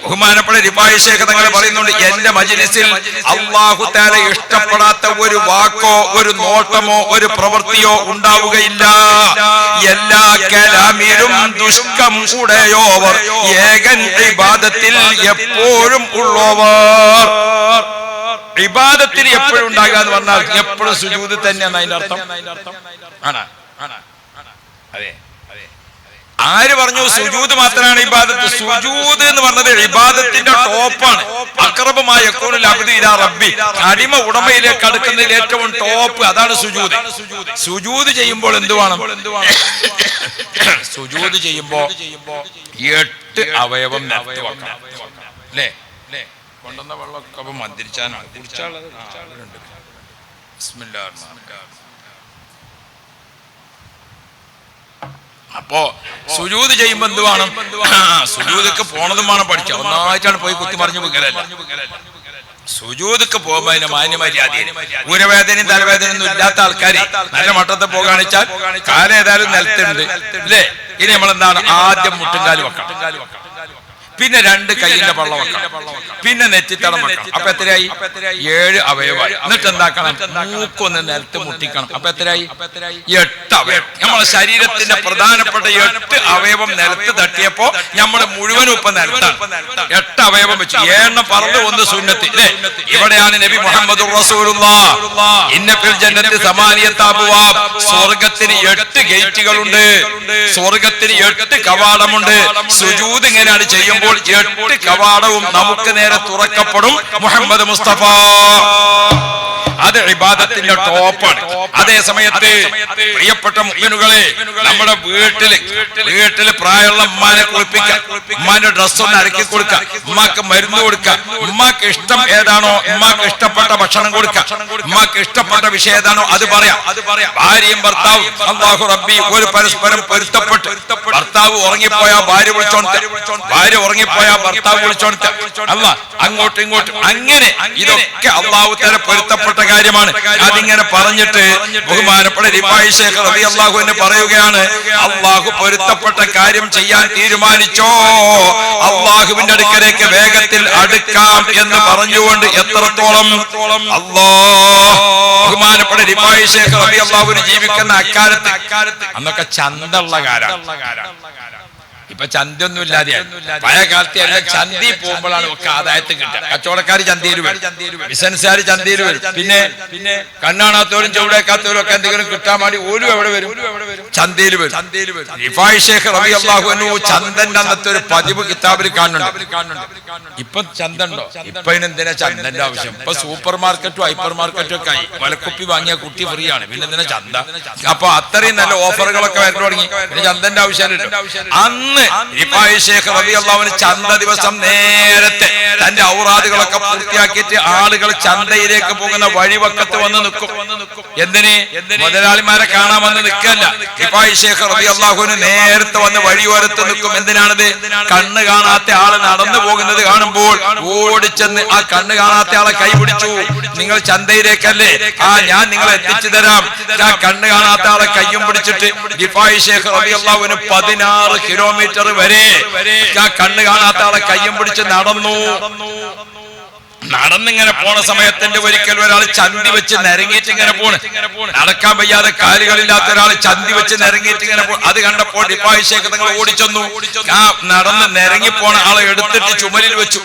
ബഹുമാനപ്പെട്ട റിഫായി ശൈഖ് തങ്ങൾ പറയുന്നുണ്ട്, എന്റെ മജ്‌ലിസിൽ അല്ലാഹു തആല ഇഷ്ടപ്പെടാത്ത ഒരു വാക്കോ ഒരു നോട്ടമോ ഒരു പ്രവൃത്തിയോ ഉണ്ടാവുകയില്ല. എല്ലാ കലാമിലും ദുഷ്കം ഉടയോവർ, ഏകൻ ഇബാദത്തിൽ എപ്പോഴും ഉള്ളവർ. ഇബാദത്തിന് എപ്പോഴും ഉണ്ടാകുക എന്ന് പറഞ്ഞാൽ എപ്പോഴും സുജൂദ് തന്നെയാണ് അതിന്റെ അർത്ഥം. അതെ, ആര് പറഞ്ഞു സുജൂദ് മാത്രമാണ് ഇബാദത്ത്? സുജൂദ് എന്ന് പറഞ്ഞത് ഇബാദത്തിന്റെ ടോപ്പാണ്. അഖറബുമായ യകൂനുൽ അബ്ദു ഇലാ റബ്ബി, അടിമ ഉടമയിലേക്ക് അടുക്കുന്നതിൽ ഏറ്റവും ടോപ്പ് അതാണ് സുജൂദ്. സുജൂദ് ചെയ്യുമ്പോൾ എന്ത് വേണം? സുജൂദ് ചെയ്യുമ്പോ 8 അവയവം നിലത്ത് വെക്കണം, അല്ലേ? കൊണ്ടുവന്ന വെള്ളമൊക്കെ അപ്പൊ മന്ത്രിച്ചാനാണ് കുടിച്ചാളത്. അപ്പോ സുജൂദ് ചെയ്യുമ്പോ എന്ത് വേണം? സുജൂദൊക്കെ പോണതും വേണം പഠിക്കാം. ഒന്നായിട്ടാണ് പോയി കുത്തി മറിഞ്ഞു പോകലല്ല. സുജൂദൊക്കെ പോകുമ്പോ അതിന് മാന്യമര്യാദ, ഊരവേദനയും തലവേദനയും ഒന്നും ഇല്ലാത്ത ആൾക്കാർ നല്ല മട്ടത്തെ പോകാണിച്ചാൽ കാലം ഏതായാലും നിലത്തുണ്ട്, അല്ലേ? ഇനി നമ്മളെന്താണ്? ആദ്യം മുട്ടുംകാല് വെക്കണം, പിന്നെ 2 കൈയിന്റെ പള്ള വെക്കണം, പിന്നെ നെറ്റിത്തടം വെക്കണം. അപ്പൊ എത്രയായി? 7 അവയവായി. എന്നിട്ട് എന്താക്കണം? മൂക്കൊന്ന് നിലത്ത് മുട്ടിക്കണം. അപ്പൊ എത്രയായി? 8 അവയവം. നമ്മളെ ശരീരത്തിന്റെ പ്രധാനപ്പെട്ട 8 അവയവം നിലത്ത് തട്ടിയപ്പോ നമ്മള് മുഴുവനും ഇപ്പൊ നിലത്താണ്. 8 അവയവം വെച്ച് 7 പറന്ന് 1 സുന്നത്ത്, അല്ലേ? ഇവിടെയാണ് നബി മുഹമ്മദുർ റസൂലുള്ളാഹ് ഇന്ന ഫിൽ ജന്നത്തി സമാനിയത്ത് അബ്വാബ്, സ്വർഗ്ഗത്തിന് 8 ഗേറ്റുകളുണ്ട്, സ്വർഗ്ഗത്തിന് 8 കവാടമുണ്ട്. സുജൂദ് ഇങ്ങനെയാണ് ചെയ്യുമ്പോൾ 8 കവാടവും നമുക്ക് നേരെ തുറക്കപ്പെടും. മുഹമ്മദ് മുസ്തഫ അത് ഇബാദത്തിന്റെ ടോപ്പാണ്. അതേ സമയത്ത് പ്രിയപ്പെട്ട മുഅ്മിനുകളെ, നമ്മുടെ വീട്ടില് പ്രായമുള്ള ഉമ്മാനെ കുളിപ്പിക്കുക, ഉമ്മാന്റെ ഡ്രസ്സ് ഒന്ന് അരക്കി കൊടുക്കുക, ഉമ്മാക്ക് മരുന്ന് കൊടുക്കുക, ഉമ്മാക്ക് ഇഷ്ടം ഏതാണോ, ഉമ്മാക്ക് ഇഷ്ടപ്പെട്ട ഭക്ഷണം കൊടുക്കുക, ഉമ്മാക്ക് ഇഷ്ടപ്പെട്ട വിഷയം ഏതാണോ അത് പറയാം. ഭാര്യയും ഭർത്താവും അല്ലാഹു റബ്ബി ഒരു പരസ്പരം പൊരുത്തപ്പെട്ട്, ഭർത്താവ് ഉറങ്ങിപ്പോയാ ഭാര്യ വിളിച്ചോണത്തെ, ഭാര്യ പോയാ ഭർത്താവ് വിളിച്ചോണത്തെ, അല്ല അങ്ങോട്ടും ഇങ്ങോട്ടും അങ്ങനെ ഇതൊക്കെ അള്ളാഹു തആല പൊരുത്തപ്പെട്ട കാര്യമാണ്. അതിങ്ങനെ പറഞ്ഞിട്ട് ബഹുമാനപ്പെട്ട റിഫായി ശൈഖ് റളിയല്ലാഹു അൻഹു പറയുകയാണ്, അള്ളാഹു പൊരുത്തപ്പെട്ട കാര്യം ചെയ്യാൻ തീരുമാനിച്ചോ അള്ളാഹുവിന്റെ അടുക്കലേക്ക് വേഗത്തിൽ അടുക്കാം എന്ന് പറഞ്ഞുകൊണ്ട് എത്രത്തോളം ബഹുമാനപ്പെട്ട റിഫായി ശൈഖ് റളിയല്ലാഹു അൻഹു ജീവിക്കുന്ന അക്കാലത്ത് അന്നൊക്കെ ചന്തള്ള കാലം. ഇപ്പൊ ചന്തയൊന്നും ഇല്ലാതെ പഴയ കാലത്തെ എല്ലാം ചന്തി പോകുമ്പോഴാണ് ഒക്കെ ആദായത്ത് കിട്ടുക. കച്ചവടക്കാർ ചന്തയിൽ വരും, ബിസിനസ്സുകാർ ചന്തയിൽ വരും, പിന്നെ കണ്ണാണാത്തവരും ചുവടേക്കാത്തവരും ഒക്കെ എന്തെങ്കിലും കിട്ടാൻ വേണ്ടി ഓലും എവിടെ വരും? ചന്തയിൽ വരും. റിഫായി ശൈഖ് റളിയല്ലാഹു അൻഹു ചന്തന്റെ അന്നത്തെ ഒരു പതിവ് കിതാബിൽ കാണുന്നുണ്ട്. ഇപ്പൊ ചന്ത ഉണ്ടോ? ഇപ്പൊ ഇതിനെന്തിനാ ചന്തന്റെ ആവശ്യം? ഇപ്പൊ സൂപ്പർ മാർക്കറ്റും ഹൈപ്പർ മാർക്കറ്റും ഒക്കെ ആയി. വിലക്കുപ്പി വാങ്ങിയ കുട്ടി ഫ്രീ ആണ്, പിന്നെ എന്തിനാ ചന്ത? അപ്പൊ അത്രയും നല്ല ഓഫറുകളൊക്കെ വരാൻ തുടങ്ങി, പിന്നെ ചന്തന്റെ ആവശ്യമില്ലല്ലോ. അന്ന് റിഫായി ശൈഖ് റളിയല്ലാഹു അൻഹു ചന്ത ദിവസം നേരത്തെ തന്റെ ഔറാദുകളൊക്കെ പൂർത്തിയാക്കിയിട്ട് ആളുകൾ ചന്തയിലേക്ക് പോകുന്ന വഴിവക്കത്ത് വന്ന് നിൽക്കും. എന്തിന്? മുതലാളിമാരെ കാണാൻ വന്ന് നിൽക്കല്ല. റിഫായി ശൈഖ് റളിയല്ലാഹു അൻഹു നേരത്തെ വന്ന് വഴിയോരത്ത് നിൽക്കും. എന്തിനാണത്? കണ്ണ് കാണാത്ത ആള് നടന്നു പോകുന്നത് കാണുമ്പോൾ ഓടിച്ചെന്ന് ആ കണ്ണ് കാണാത്ത ആളെ കൈ പിടിച്ചു, നിങ്ങൾ ചന്തയിലേക്കല്ലേ, ഞാൻ നിങ്ങളെ എത്തിച്ചു തരാം. ആ കണ്ണ് കാണാത്ത ആളെ കയ്യും പിടിച്ചിട്ട് റിഫായി ശൈഖ് റളിയല്ലാഹു അൻഹു 16 കിലോമീറ്റർ വരെ ആ കണ്ണ് കാണാത്ത ആളെ കയ്യും പിടിച്ച് നടന്നിങ്ങനെ പോണ സമയത്തിന്റെ ഒരിക്കൽ ഒരാൾ ചന്തി വെച്ച് നിരങ്ങിയിട്ട് ഇങ്ങനെ പോണ്, നടക്കാൻ വയ്യാതെ കാലുകളില്ലാത്ത ഒരാൾ ചന്തി വെച്ച് നിരങ്ങിയിട്ട് ഇങ്ങനെ പോണ്. അത് കണ്ടപ്പോൾ റിഫായി ശൈഖ് തങ്ങൾ ഓടിച്ചെന്നു. ആ നടന്ന് നിരങ്ങി പോണ ആളെ എടുത്തിട്ട് ചുമലിൽ വെച്ചു.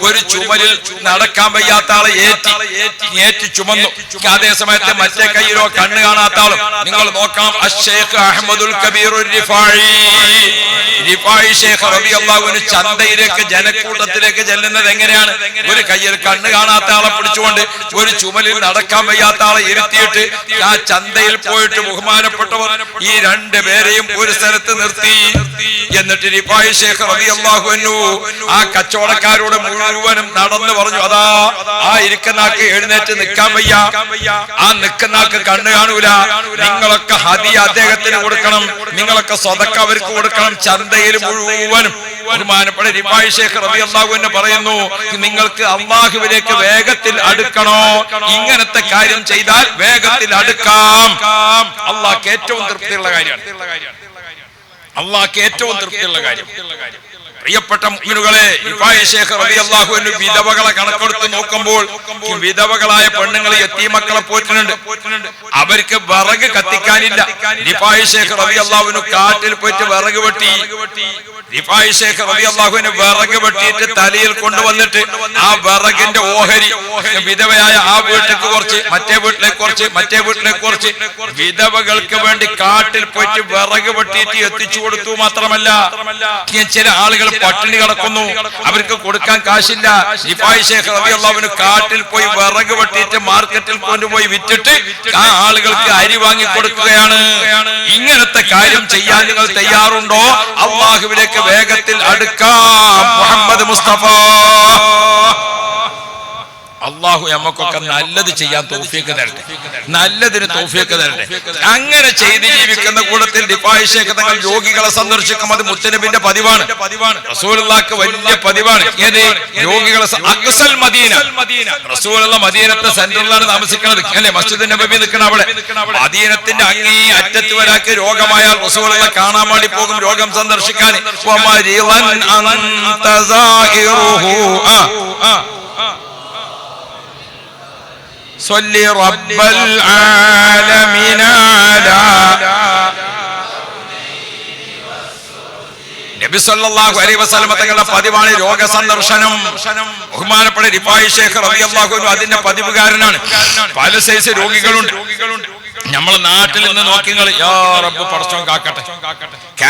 ഒരു ചുമലിൽ നടക്കാൻ വയ്യാത്ത ആളെ ഏറ്റി ചുമന്നു. അതേ സമയത്ത് മറ്റേ കയ്യിലോ കണ്ണ് കാണാത്ത ആളും. നിങ്ങൾ നോക്കാം, അശ്ശൈഖ് അഹ്മദുൽ കബീർ റിഫായി ശൈഖ് റളിയല്ലാഹു അൻഹു ചന്തയിലേക്ക് ജനക്കൂട്ടത്തിലേക്ക് ചെല്ലുന്നത് എങ്ങനെയാണ്? ഒരു കയ്യിൽ കണ്ണ് കാണാത്ത ആളെ പിടിച്ചുകൊണ്ട് ഒരു ചുമലിൽ നടക്കാൻ വയ്യാത്ത ആളെ ഇരുത്തിയിട്ട് ആ ചന്തയിൽ പോയിട്ട് ബഹുമാനപ്പെട്ടവർ ഈ രണ്ടുപേരെയും ഒരു സ്ഥലത്ത് നിർത്തി. എന്നിട്ട് റിഫായി ശൈഖ് റളിയല്ലാഹു അൻഹു ആ കച്ചവടക്കാരോട് മുഴുവനും നടന്ന് പറഞ്ഞു, അതാ ആ ഇരിക്കുന്നാക്ക് എഴുന്നേറ്റ് നിൽക്കാൻ വയ്യ, ആ നിൽക്കുന്നാക്ക് കണ്ണ് കാണൂല, നിങ്ങളൊക്കെ ഹദിയ അദ്ദേഹത്തിന് കൊടുക്കണം, നിങ്ങളൊക്കെ സ്വതക്ക അവർക്ക് കൊടുക്കണം. ചന്തയിൽ മുഴുവനും ബഹുമാനപ്പെട്ട റിഫായി ശൈഖ് റളിയല്ലാഹു അൻഹു പറയുന്നു, നിങ്ങൾക്ക് അല്ലാഹുവിലേക്ക് വേഗത്തിൽ അടുക്കണോ? ഇങ്ങനത്തെ കാര്യം ചെയ്താൽ വേഗത്തിൽ അടുക്കാം. അല്ലാഹുക്ക് ഏറ്റവും തൃപ്തിയുള്ള കാര്യമാണ്. അല്ലാഹുക്ക് ഏറ്റവും തൃപ്തിയുള്ള കാര്യം. പ്രിയപ്പെട്ട മുഅ്മിനുകളെ, റിഫായി ശൈഖ് റളിയല്ലാഹു അൻഹു വിധവകളെ കണക്കെടുത്ത് നോക്കുമ്പോൾ വിധവകളായ പെണ്ണുങ്ങൾ യതീമക്കളെ പോറ്റുന്നുണ്ട്. അവർക്ക് വിറക് കത്തിക്കാനില്ല. റിഫായി ശൈഖ് റളിയല്ലാഹു അൻഹു കാട്ടിൽ പോയിട്ട് വിറക് വെട്ടി. റിഫായി ശൈഖ് റളിയല്ലാഹു അൻഹു വിറക് വെട്ടിയിട്ട് തലയിൽ കൊണ്ടുവന്നിട്ട് ആ വിറകിന്റെ ഓഹരി വിധവയായ ആ വീട്ടിലേക്ക് കുറച്ച്, മറ്റേ വീട്ടിലേക്ക് കുറച്ച്, മറ്റേ വീട്ടിലേക്ക് കുറച്ച്, വിധവകൾക്ക് വേണ്ടി കാട്ടിൽ പോയിട്ട് വിറക് വെട്ടിയിട്ട് എത്തിച്ചു കൊടുത്തു. മാത്രമല്ല, ചില ആളുകൾ പട്ടിണി കിടക്കുന്നു, അവർക്ക് കൊടുക്കാൻ കാശില്ല. റിഫായി ശൈഖ് റളിയല്ലാഹു അൻഹു കാട്ടിൽ പോയി വിറക് വെട്ടിയിട്ട് മാർക്കറ്റിൽ കൊണ്ടുപോയി വിറ്റിട്ട് ആ ആളുകൾക്ക് അരി വാങ്ങി കൊടുക്കുകയാണ്. ഇങ്ങനത്തെ കാര്യം ചെയ്യാൻ നിങ്ങൾ തയ്യാറുണ്ടോ? അല്ലാഹുവിലേക്ക് വേഗത്തിൽ അടുക്കാം. മുഹമ്മദ് മുസ്തഫ അള്ളാഹു നമുക്കൊക്കെ നല്ലത് ചെയ്യാൻ തൗഫീഖ് തരട്ടെ, നല്ലതിന് തൗഫീഖ് തരട്ടെ. അങ്ങനെ ചെയ്ത് ജീവിക്കുന്ന കൂട്ടത്തിൽ റിഫായി ശൈഖ് തങ്ങൾ രോഗികളെ സന്ദർശിക്കും. അത് മുത്തനബിന്റെ പതിവാണ്, റസൂലുള്ളാഹിക്ക് വലിയ പതിവാണ്. ഏത് രോഗികളെ? അഖ്സൽ മദീന. റസൂലുള്ള മദീനത്തെ സെന്ററിലാണ് താമസിക്കുന്നത്, അല്ലെ? മസ്ജിദ് നബവി നിൽക്കണം അവിടെ. മദീനത്തിന്റെ അങ്ങേ അറ്റത്ത് വരാക്ക് രോഗമായാൽ റസൂലുള്ള കാണാൻ വേണ്ടി പോകും, രോഗം സന്ദർശിക്കാൻ. صلي رب العالمين على നബി സല്ലല്ലാഹു അലൈഹി വസല്ലം തങ്ങളുടെ പതിവാണ് രോഗ സന്ദർശനം. ബഹുമാനപ്പെട്ട റിഫായി ശൈഖ് റളിയല്ലാഹു അൻഹു അതിന്റെ പതിവുകാരനാണ്. പല സൈസ് രോഗികളുണ്ട്. നമ്മളെ നാട്ടിൽ നിന്ന് നോക്കിങ്ങൾ യാ റബ്ബ് പടച്ചോൻ കാക്കട്ടെ.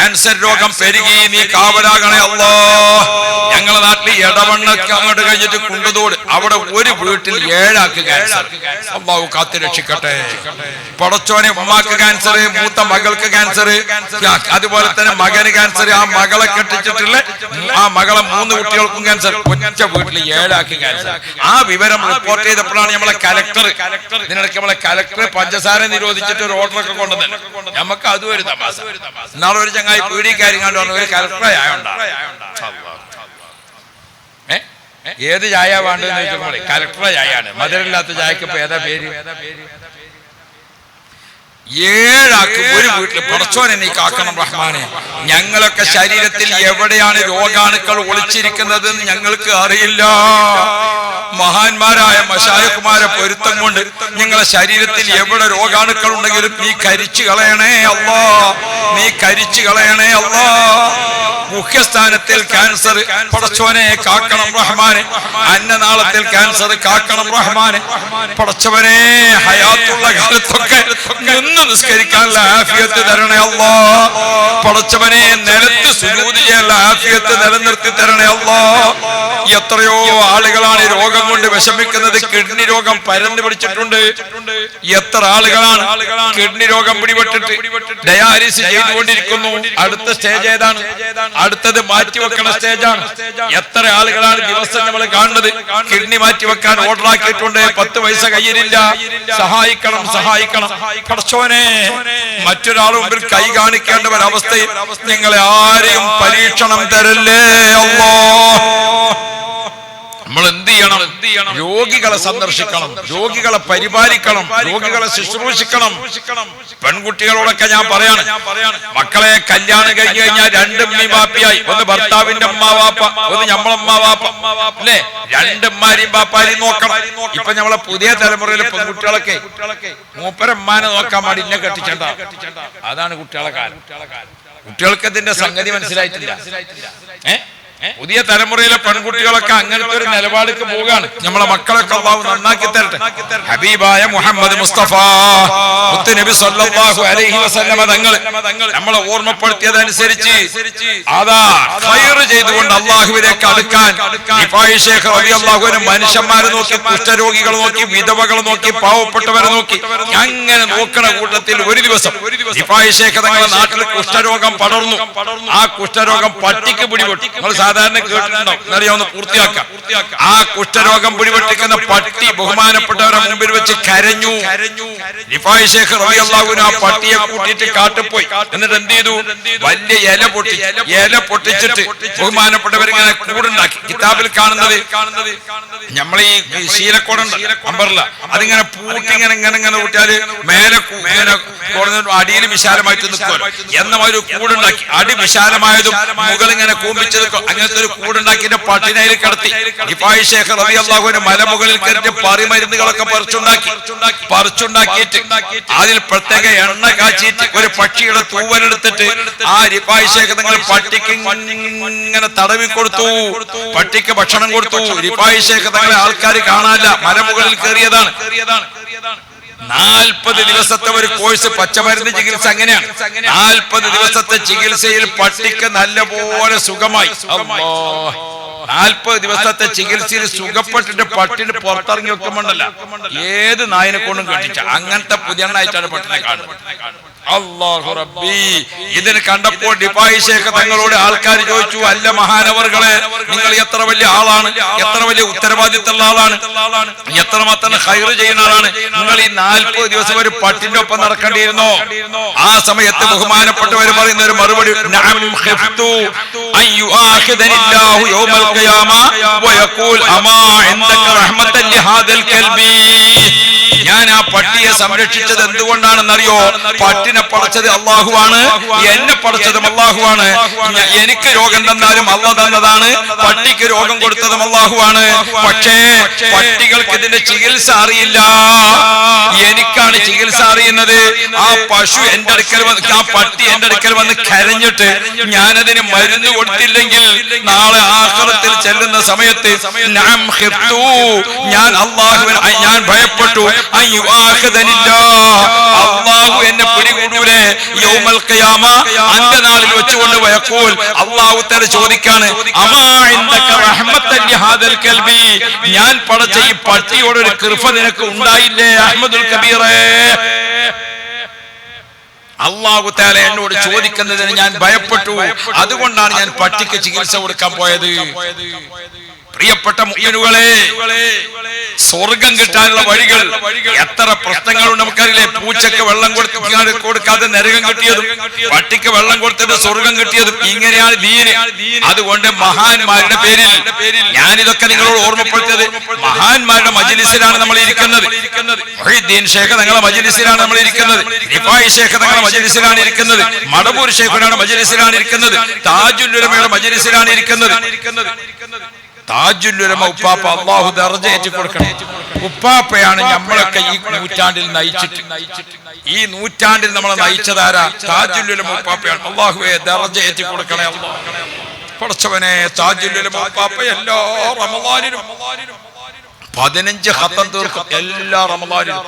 ക്യാൻസർ രോഗം പെരുകി നീ കാവലാകണേ അല്ലാ. ഞങ്ങളുടെ നാട്ടിൽ ഇടവണ്ണക്ക് അങ്ങോട്ട് കഴിഞ്ഞിട്ട് കുണ്ടതോട് അവിടെ ഒരു വീട്ടിൽ 7 ആൾക്ക് ക്യാൻസർ. അല്ലാഹു കാത്തു രക്ഷിക്കട്ടെ. പടച്ചോനെ, ഉമ്മാക്ക് ക്യാൻസർ, മൂത്ത മകൾക്ക് ക്യാൻസർ, അതുപോലെ തന്നെ മകന് ക്യാൻസർ, ആ മകളെ കെട്ടിച്ചിട്ടുള്ള ആ മകളെ 3 കുട്ടികൾക്കും ക്യാൻസർ. ഒറ്റ വീട്ടിൽ 7 ആൾക്ക് ക്യാൻസർ. ആ വിവരം റിപ്പോർട്ട് ചെയ്തപ്പോഴാണ് നമ്മളെ കലക്ടർ, ഇതിനിടയ്ക്ക് നമ്മളെ കലക്ടർ പഞ്ചസാര നിരോധിച്ചിട്ട് ഒരു ഓർഡറൊക്കെ കൊണ്ടുവന്നു. നമുക്ക് അതും ഒരു തമാശ. നാളെ ഒരു ചങ്ങായി പീഡിക്കാരി കണ്ടു ഒരു കലക്ടറായ ഏത് ചായ വേണ്ടെന്ന് ചോദിച്ചപ്പോൾ കലക്ടറെ ചായയാണ്. മധുരമില്ലാത്ത ചായക്ക് ഇപ്പൊ ഏതാ പേര്? 7 ആൾക്ക് ഒരു വീട്ടിൽ. പടച്ചോനെ നീ കാക്കണം റഹ്മാനെ. ഞങ്ങളൊക്കെ ശരീരത്തിൽ എവിടെയാണ് രോഗാണുക്കൾ ഒളിച്ചിരിക്കുന്നത് എന്ന് ഞങ്ങൾക്ക് അറിയില്ല. മഹാന്മാരായ മശായിഖുമാരെ പൊരുത്തം കൊണ്ട് ഞങ്ങളുടെ ശരീരത്തിൽ എവിടെ രോഗാണുക്കൾ ഉണ്ടെങ്കിലും നീ കരിച്ചു കളയണേ അല്ലാ, നീ കരിച്ചു കളയണേ അല്ലാ. മുഖ്യസ്ഥാനത്തിൽ ക്യാൻസർ, പടച്ചോനെ കാക്കണം റഹ്മാനെ. അന്നനാളത്തിൽ ക്യാൻസർ കാക്കണം റഹ്മാനെ. പടച്ചവനെ, ഹയാത്തുള്ള കാലത്തൊക്കെ നിന്ന് നിസ്കരിക്കാനുള്ള ആഫിയത്ത് തരണേ അല്ലാ. പടച്ചവനെ, നിലത്ത് സുജൂദ് ചെയ്യാനുള്ള ആഫിയത്ത് നിലനിർത്തി തരണേ അല്ലാ. എത്രയോ ആളുകളാണ് രോഗം കൊണ്ട് വിഷമിക്കുന്നത്. കിഡ്നി രോഗം പരന്നു പിടിച്ചിട്ടുണ്ട്. എത്ര ആളുകളാണ് കിഡ്നി രോഗം പിടിപെട്ടിട്ട് ഡയാലിസിസ് ചെയ്തുകൊണ്ടിരിക്കുന്നു. അടുത്ത സ്റ്റേജ് ഏതാണ്? അടുത്തത് മാറ്റിവെക്കണ സ്റ്റേജാണ്. എത്ര ആളുകളാണ് ദിവസം നമ്മൾ കാണുന്നത് കിഡ്നി മാറ്റിവെക്കാൻ ഓർഡർ ആക്കിയിട്ടുണ്ട്. 10 പൈസ കയ്യിലില്ല. സഹായിക്കണം, സഹായിക്കണം. പടച്ചോനെ, മറ്റൊരാളും മുമ്പിൽ കൈ കാണിക്കേണ്ട ഒരവസ്ഥയിൽ നിങ്ങളെ ആരെയും പരീക്ഷണം തരല്ലേ അല്ലാ. നമ്മൾ എന്ത് ചെയ്യണം? രോഗികളെ സന്ദർശിക്കണം, രോഗികളെ പരിപാലിക്കണം, രോഗികളെ ശുശ്രൂഷിക്കണം. പെൺകുട്ടികളോടൊക്കെ ഞാൻ പറയാണ്, മക്കളെ കല്യാണം കഴിഞ്ഞു കഴിഞ്ഞാൽ 2 ഉമ്മയും വാപ്പയായി. ഒന്ന് ഭർത്താവിന്റെ ഉമ്മ വാപ്പ, ഒന്ന് നമ്മളെ ഉമ്മ വാപ്പ, അല്ലേ? 2 ഉമ്മാരെയും വാപ്പാരെയും നോക്കണം. ഇപ്പൊ നമ്മളെ പുതിയ തലമുറയിലെ പെൺകുട്ടികളൊക്കെ മൂപ്പരമ്മാനെ നോക്കാൻ വേണ്ടി ഇന്നെ കെട്ടിച്ചണ്ട. അതാണ് കുട്ടികളെ കാലം. കുട്ടികൾക്ക് ഇതിന്റെ സംഗതി മനസ്സിലായിട്ടില്ല. പുതിയ തലമുറയിലെ പെൺകുട്ടികളൊക്കെ അങ്ങനത്തെ ഒരു നിലപാടിക്ക് പോവുകയാണ്. നമ്മളെ മക്കളൊക്കെ അല്ലാഹു നന്നാക്കി തരട്ടെ. ഹബീബായ മുഹമ്മദ് മുസ്തഫ നബി സല്ലല്ലാഹു അലൈഹി വസല്ലമ തങ്ങൾ നമ്മളെ ഓർമ്മപ്പെടുത്തിയതനുസരിച്ച് അതാ ഖൈർ ചെയ്തുകൊണ്ട് അല്ലാഹുവിലേക്ക് അടുക്കാൻ ഇഫായി ശൈഖ് റളിയല്ലാഹു അൻഹു മനുഷ്യന്മാരെ നോക്കി, കുഷ്ഠരോഗികളെ നോക്കി, വിധവകളെ നോക്കി, പാവപ്പെട്ടവരെ നോക്കി, അങ്ങനെ നോക്കണ കൂട്ടത്തിൽ ഒരു ദിവസം ഇഫായി ശൈഖ് തങ്ങളുടെ നാട്ടിൽ കുഷ്ഠരോഗം പടർന്നു. ആ കുഷ്ഠരോഗം പട്ടിക്ക് പിടിപെട്ടു. സാധാരണ കേട്ടിട്ടുണ്ടോ? എന്നറിയാവുന്ന പൂർത്തിയാക്കാം. ആ കുഷ്ഠരോഗം പിടിപെട്ടിക്കുന്ന പട്ടി ബഹുമാനപ്പെട്ടവരെ മുമ്പിൽ വെച്ച് കരഞ്ഞു. റിഫായി ശൈഖ് റളിയല്ലാഹു അൻഹു ആ പട്ടിയെ കൂട്ടിയിട്ട് കാട്ടിപ്പോയി. എന്നിട്ട് എന്ത് ചെയ്തു? വലിയ ഇല പൊട്ടിച്ചിട്ട് ബഹുമാനപ്പെട്ടവരിങ്ങനെ കൂടുണ്ടാക്കി. കിതാബിൽ കാണുന്നത് നമ്മൾ ഈ ശീലക്കോടുണ്ട്, അമ്പർല, അതിങ്ങനെ പൂട്ടിങ്ങനെ ഇങ്ങനെ കൂട്ടിയാല് മേലെ അടിയിൽ വിശാലമായിട്ട് നിൽക്കുമല്ലോ. എന്ന ഒരു കൂടുണ്ടാക്കി. അടി വിശാലമായതും മുകളിങ്ങനെ കൂമ്പിച്ചത് അങ്ങനത്തെ ഒരു കൂടുണ്ടാക്കിന്റെ പട്ടിനയിൽ കിടത്തി. ഇഫായി ശൈഖ് റളിയല്ലാഹു അൻഹു മലമുകളിൽ കയറ്റി പറിമരുന്നുകളൊക്കെ പറിച്ചുണ്ടാക്കിയിട്ട് അതിൽ പ്രത്യേക എണ്ണ കാച്ചിട്ട് ഒരു പക്ഷിയുടെ തൂവലെടുത്തിട്ട് ആ റിഫായി ശൈഖ് തങ്ങൾ പട്ടിക്ക് ഇങ്ങനെ തടവി കൊടുത്തു. പട്ടിക്ക് ഭക്ഷണം കൊടുത്തു. റിഫായി ശൈഖ് തങ്ങളെ ആൾക്കാർ കാണാനില്ല, മലമുകളിൽ കയറിയതാണ്. 40 ദിവസത്തെ ഒരു കോഴ്സ്, പച്ചമരുന്ന് ചികിത്സ. അങ്ങനെയാണ് 40 ദിവസത്തെ ചികിത്സയിൽ പട്ടിക്ക് നല്ലപോലെ സുഖമായി. 40 ദിവസത്തെ ചികിത്സയിൽ സുഖപ്പെട്ടിട്ട് പട്ടിന് പുറത്തിറങ്ങി വെക്കുമ്പോണ്ടല്ല ഏത് നായനെ കൊണ്ടും കെട്ടിച്ച അങ്ങനത്തെ പുതിയ എണ്ണായിട്ടാണ് പട്ടിനെ കാണുന്നത്. അല്ലാഹു റബ്ബി. ഇതിന് കണ്ടപ്പോൾ റിഫായി ശൈഖ് തങ്ങളോട് ആൾക്കാർ ചോദിച്ചു, അല്ല മഹാനവർകളെ, നിങ്ങൾ എത്ര വലിയ ആളാണ്, എത്ര വലിയ ഉത്തരവാദിത്തമുള്ള ആളാണ്, എത്രമാത്രം ഖൈർ ചെയ്യുന്ന ആളാണ്, നിങ്ങൾ ഈ 40 ദിവസം ഒരു പട്ടിന്റെ ഒപ്പം നടക്കേണ്ടിയിരുന്നോ? ആ സമയത്ത് ബഹുമാനപ്പെട്ടവർ പറയുന്ന ഒരു മറുപടി, നഅം ഖിഫ്തു അൻ യുആഖിദനില്ലാഹു യൗമൽ ഖിയാമ വയഖൂൽ അമാ ഇൻദക റഹ്മത്തൻ ലിഹാദൽ കൽബി. ഞാൻ ആ പട്ടിയെ സംരക്ഷിച്ചത് എന്തുകൊണ്ടാണെന്നറിയോ? പട്ടിനെ പടച്ചത് അല്ലാഹുവാണ്, എന്നെ പടച്ചതും അല്ലാഹുവാണ്. എനിക്ക് രോഗം തന്നാലും അല്ലാഹു തന്നതാണ്, പട്ടിക്ക് രോഗം കൊടുത്തതും അല്ലാഹുവാണ്. പക്ഷേ പട്ടികൾക്ക് ഇതിന്റെ ചികിത്സ അറിയില്ല, എനിക്കാണ് ചികിത്സ അറിയുന്നത്. ആ പശു എന്റെ അടുക്കൽ വന്ന്, ആ പട്ടി എന്റെ അടുക്കൽ വന്ന് കരഞ്ഞിട്ട് ഞാനതിന് മരുന്ന് കൊടുത്തില്ലെങ്കിൽ നാളെ ആഖിറത്തിൽ ചെല്ലുന്ന സമയത്ത് ഞാൻ അല്ലാഹുവിനെ ഞാൻ ഭയപ്പെട്ടു, അല്ലാഹു എന്നെ പിടികൂടൂലേ യൗമൽ ഖിയാമ, അന്ത്യനാളിൽ വെച്ച് ഫയഖൂൽ അല്ലാഹു തആല ചോദിക്കാണ് അമാ ഇൻദക റഹ്മത്തൻ ലിഹാദൽ കൽബി ഞാൻ പടച്ച ഈ പട്ടിയോട് ഒരു കൃപ നിനക്ക് ഉണ്ടായില്ലേ അഹ്മദുൽ കബീറേ അല്ലാഹു തആല എന്നോട് ചോദിക്കുന്നതിന് ഞാൻ ഭയപ്പെട്ടു അതുകൊണ്ടാണ് ഞാൻ പട്ടിക്ക് ചികിത്സ കൊടുക്കാൻ പോയത് പ്രിയപ്പെട്ട മുഅ്മിനുകളെ സ്വർഗം കിട്ടാനുള്ള വഴികൾ എത്ര പ്രശ്നങ്ങളുണ്ട് നമുക്കറിയില്ലേ പൂച്ചക്ക് വെള്ളം കൊടുക്കാതെ നരകം കിട്ടിയതും പട്ടിക്ക് വെള്ളം കൊടുത്തിട്ട് സ്വർഗം കിട്ടിയതും ഇങ്ങനെയാണ് ദീന് അതുകൊണ്ട് മഹാന്മാരുടെ പേരിൽ ഞാനിതൊക്കെ നിങ്ങളോട് ഓർമ്മപ്പെടുത്തിയത് മഹാന്മാരുടെ മജ്‌ലിസിലാണ് നമ്മൾ ഇരിക്കുന്നത് മുഹീദ്ദീൻ ശൈഖ് തങ്ങളുടെ മജ്‌ലിസിലാണ് നമ്മൾ ഇരിക്കുന്നത് റിഫായി ശൈഖ് തങ്ങളുടെ മജ്‌ലിസിലാണ് ഇരിക്കുന്നത് മടവൂർ ശൈഖുനാണ് മജ്‌ലിസിലാണ് ഇരിക്കുന്നത് താജുൽ ഉലമയുടെ മജ്‌ലിസിലാണ് ഇരിക്കുന്നത് താജുൽ ഉലമ ഉപ്പാപ്പ അല്ലാഹു ദർജ ഏറ്റി കൊടുക്കണം ഉപ്പാപ്പയാണ് നമ്മളൊക്കെ ഈ നൂറ്റാണ്ടിൽ നയിച്ചിട്ട് ഈ നൂറ്റാണ്ടിൽ നമ്മളെ നയിച്ചതാരാ താജുൽ ഉലമ ഉപ്പാപ്പയാണ് അല്ലാഹുവേ ദർജ ഏറ്റി കൊടുക്കണേ അല്ലാഹ് പടച്ചവനെ താജുൽ ഉലമ ഉപ്പാപ്പ എല്ലാ റമളാനിലും 15 ഖത്തം തീർക്കും എല്ലാ റമളാനിലും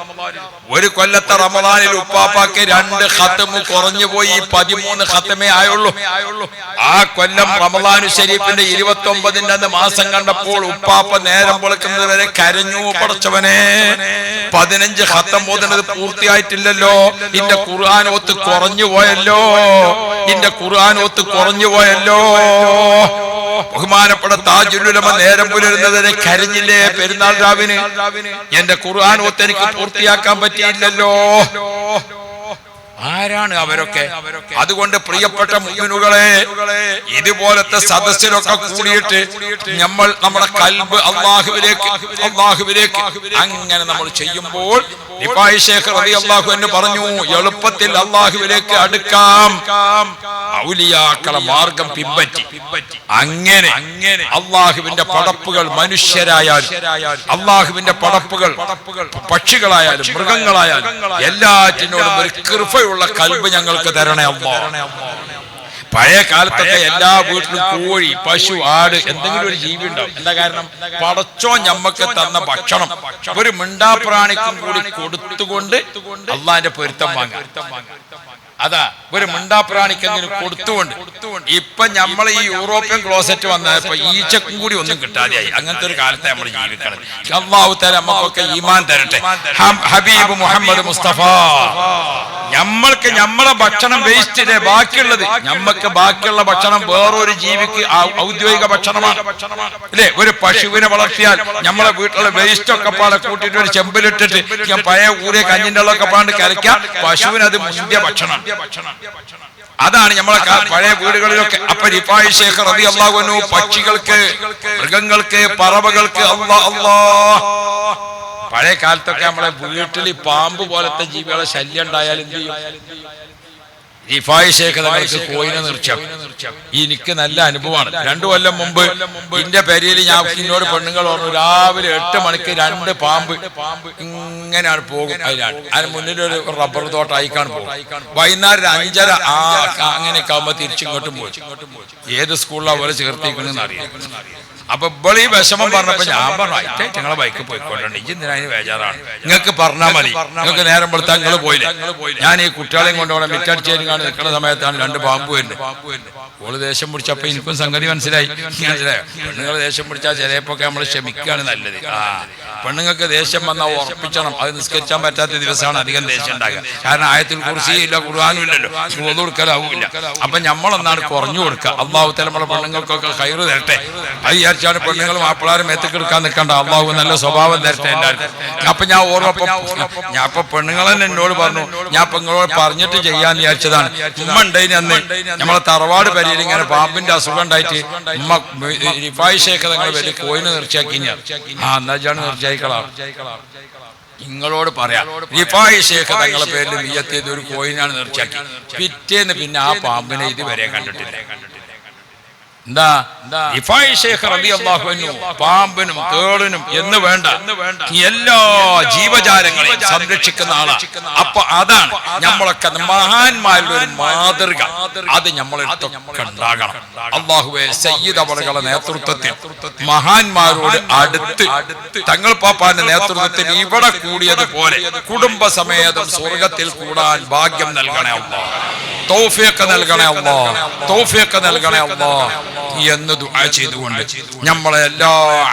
ഒരു കൊല്ലത്തെ റമളാനിൽ ഉപ്പാപ്പാക്ക് 2 ഖത്തം കുറഞ്ഞു പോയി 13 ഖത്തമേ ആയുള്ളൂ ആ കൊല്ലം റമളാനു ശരീഫിന്റെ 29ന്റെ അന്ന് മാസം കണ്ടപ്പോൾ ഉപ്പാപ്പ നേരം വെളുക്കുന്നത് വരെ കരഞ്ഞു പടച്ചവനെ 15 ഖത്തം ഓതുന്നത് പൂർത്തിയായിട്ടില്ലല്ലോ ഇന്റെ ഖുർആൻ ഓത്ത് കുറഞ്ഞു പോയല്ലോ ഇന്റെ ഖുർആൻ ഓത്ത് കുറഞ്ഞു പോയല്ലോ ബഹുമാനപ്പെട്ട താജുൽ ഉലമ നേരം പുലരുന്നതിനെ കരഞ്ഞില്ലേ പെരുന്നാൾ രാവിന് എന്റെ ഖുർആൻ ഓത്ത് എനിക്ക് പൂർത്തിയാക്കാൻ പറ്റിയില്ലല്ലോ ആരാണ് അവരൊക്കെ അതുകൊണ്ട് പ്രിയപ്പെട്ട മുഅ്മിനുകളെ ഇതുപോലത്തെ സദസ്സിലൊക്കെ കൂടിയിട്ട് നമ്മുടെ ഖൽബ് അല്ലാഹുവിലേക്ക് അങ്ങനെ നമ്മൾ ചെയ്യുമ്പോൾ റിഫായി ശൈഖ് റളിയല്ലാഹു അൻഹു പറഞ്ഞു എളുപ്പത്തിൽ അല്ലാഹുവിലേക്ക് അടുക്കാം ഔലിയാക്കളെ മാർഗം പിൻപറ്റി അങ്ങനെ അല്ലാഹുവിന്റെ പടപ്പുകൾ മനുഷ്യരായാലും അല്ലാഹുവിന്റെ പടപ്പുകൾ പക്ഷികളായാലും മൃഗങ്ങളായാലും എല്ലാറ്റിനോടും ഒരു കൃപയുള്ള ഖൽബ് ഞങ്ങൾക്ക് തരണേ അല്ലാഹ് പഴയ കാലത്തൊക്കെ എല്ലാ വീട്ടിലും കോഴി പശു ആട് എന്തെങ്കിലും ഒരു ജീവി ഉണ്ടാവും എന്താ കാരണം പടച്ചോ ഞമ്മക്ക് തന്ന ഭക്ഷണം ഒരു മിണ്ടാപ്രാണിക്കും കൂടി കൊടുത്തുകൊണ്ട് അള്ളാന്റെ പൊരുത്തം വാങ്ങാം അതാ ഒരു മിണ്ടാപ്രാണിക്കെങ്കിലും കൊടുത്തുകൊണ്ട് ഇപ്പൊ നമ്മൾ ഈ യൂറോപ്യൻ ക്ലോസറ്റ് വന്നപ്പോ ഈച്ചക്കും കൂടി ഒന്നും കിട്ടാതെയായി അങ്ങനത്തെ ഒരു കാലത്തെ നമ്മൾ ജീവിക്കണം അല്ലാഹു തആല നമുക്കൊക്കെ ഈമാൻ തരട്ടെ ഹബീബ് മുഹമ്മദ് മുസ്തഫ നമ്മൾക്ക് നമ്മളെ ഭക്ഷണം വേസ്റ്റ് ചെയ്തേ ബാക്കിയുള്ളത് നമ്മക്ക് ബാക്കിയുള്ള ഭക്ഷണം വേറൊരു ജീവിക്ക് ഔദ്യോഗിക ഭക്ഷണമാണ് അല്ലേ ഒരു പശുവിനെ വളർത്തിയാൽ നമ്മളെ വീട്ടിലെ വേസ്റ്റ് ഒക്കെ പാടെ കൂട്ടിയിട്ട് ഒരു ചെമ്പിലിട്ടിട്ട് പഴയ ഊരെ കഞ്ഞിന്റെ ഒക്കെ പാണ്ട് കലയ്ക്കാം പശുവിന് അത് മുന്തിയ ഭക്ഷണം അതാണ് നമ്മളെ പഴയ വീടുകളിലൊക്കെ അപ്പൊ റിഫായി ശൈഖ് റളിയല്ലാഹു അൻഹു പക്ഷികൾക്ക് മൃഗങ്ങൾക്ക് പറവകൾക്ക് അല്ലാഹ് പഴയ കാലത്തൊക്കെ നമ്മളെ വീട്ടിൽ പാമ്പ് പോലത്തെ ജീവികളെ ശല്യം ഉണ്ടായാൽ എന്ത് ചെയ്യും റിഫായി ശൈഖ് തങ്ങൾക്ക് കോയിനെ നിർച്ചാം എനിക്ക് നല്ല അനുഭവമാണ് 2 കൊല്ലം മുമ്പ് എന്റെ പെരയിൽ ഞാൻ എന്നോട് പെണ്ണുങ്ങൾ പറഞ്ഞു രാവിലെ 8 മണിക്ക് 2 പാമ്പ് ഇങ്ങനെയാണ് പോകും അതിന് മുന്നിൽ ഒരു റബ്ബർ തോട്ടായിക്കാണ് പോകും വൈകുന്നേരം 5:30 അങ്ങനെയൊക്കെ ആകുമ്പോ തിരിച്ചിങ്ങോട്ടും പോയി ഏത് സ്കൂളിലാണ് അവരെ ചേർത്തിക്കണെന്ന് അറിയാം അപ്പൊ ഇപ്പോൾ ഈ വിഷമം പറഞ്ഞപ്പോ ഞാൻ പറഞ്ഞു ഞങ്ങളെ ബൈക്ക് പോയിക്കോട്ടെ ഇതിന് ബേജാറാണ് നിങ്ങൾക്ക് പറഞ്ഞാൽ മതി നിങ്ങൾക്ക് നേരം പെടുത്താൻ നിങ്ങൾ പോയില്ലേ ഞാൻ ഈ കുട്ടികളെയും കൊണ്ടുപോകണം മിറ്റടിച്ചേരും കാണി നിൽക്കുന്ന സമയത്താണ് 2 പാമ്പ് വരുന്നത് ഓള് ദേഷ്യം പിടിച്ചപ്പോ എനിക്കും സംഗതി മനസ്സിലായി പെണ്ണുങ്ങൾ ദേഷ്യം പിടിച്ചാൽ ചിലപ്പോ നമ്മൾ ക്ഷമിക്കുകയാണ് നല്ലത് പെണ്ണുങ്ങൾക്ക് ദേഷ്യം വന്നാൽ ഉറപ്പിച്ചണം അത് നിസ്കരിച്ചാൻ പറ്റാത്ത ദിവസമാണ് അധികം ദേഷ്യം ഉണ്ടാകുക കാരണം ആയത്തിൽ കുർസിയില്ല ഖുർആനും ഇല്ലല്ലോ ഓത് കൊടുക്കലാവില്ല അപ്പൊ നമ്മളൊന്നാണ് കുറഞ്ഞു കൊടുക്കുക അല്ലാഹു തആല നമ്മളെ പെണ്ണുങ്ങൾക്കൊക്കെ ഖൈറ് തരട്ടെ അത് വിചാരിച്ചാണ് പെണ്ണുങ്ങളും മാപ്പിളാരും എത്തിക്കെടുക്കാൻ നിൽക്കണ്ട അല്ലാഹു നല്ല സ്വഭാവം തരട്ടെ എല്ലാവർക്കും അപ്പൊ ഞാൻ ഓർമ്മപ്പം ഞാൻ ഇപ്പൊ പെണ്ണുങ്ങൾ തന്നെ എന്നോട് പറഞ്ഞു ഞാൻ ഇപ്പൊ നിങ്ങളോട് പറഞ്ഞിട്ട് ചെയ്യാന്ന് വിചാരിച്ചതാണ് ഉമ്മ ഉണ്ടായിന് അന്ന് നമ്മളെ തറവാട് പരിയിൽ ഇങ്ങനെ പാമ്പിന്റെ അസുഖം ഉണ്ടായിട്ട് ഉമ്മ റിഫായി ശൈഖ് തങ്ങൾ വലിയ കോയിന് നിർച്ചയാക്കി ഞാൻ എന്നാച്ചാണ് നിർച്ചയായിക്കളാം നിങ്ങളോട് പറയാം റിഫായി ശൈഖ് തങ്ങളുടെ പേരിൽ നിയ്യത്ത് ചെയ്ത് ഒരു കോയിനാണ് നിർച്ചയാക്കി പിറ്റേന്ന് പിന്നെ ആ പാമ്പിനെ ഇതുവരെ കണ്ടിട്ടില്ല എന്താ റിഫായി ശൈഖ് റളിയല്ലാഹു അൻഹു പാമ്പിനും തേളിനും എന്ന് വേണ്ട എല്ലാ ജീവജാലങ്ങളെയും സംരക്ഷിക്കുന്ന ആളാണ് അപ്പൊ അതാണ് നമ്മളൊക്കെ മഹാന്മാരുടെ ഒരു മാതൃക അത് നമ്മളെടുത്തൊക്കെ ഉണ്ടാകണം അല്ലാഹുവേ സയ്യിദ് അവറുകളുടെ നേതൃത്വത്തിൽ മഹാന്മാരോട് അടുത്ത് തങ്ങൾ പാപ്പാന്റെ നേതൃത്വത്തിൽ ഇവിടെ കൂടിയതുപോലെ കുടുംബസമേതം സ്വർഗത്തിൽ കൂടാൻ ഭാഗ്യം നൽകണേ അല്ലാഹ് തൗഫീഖ് നൽകണേ അല്ലാഹ്, തൗഫീഖ് നൽകണേ അല്ലാഹ് എന്ന് ദുആ ചെയ്തുകൊണ്ട് നമ്മളെ എല്ലാ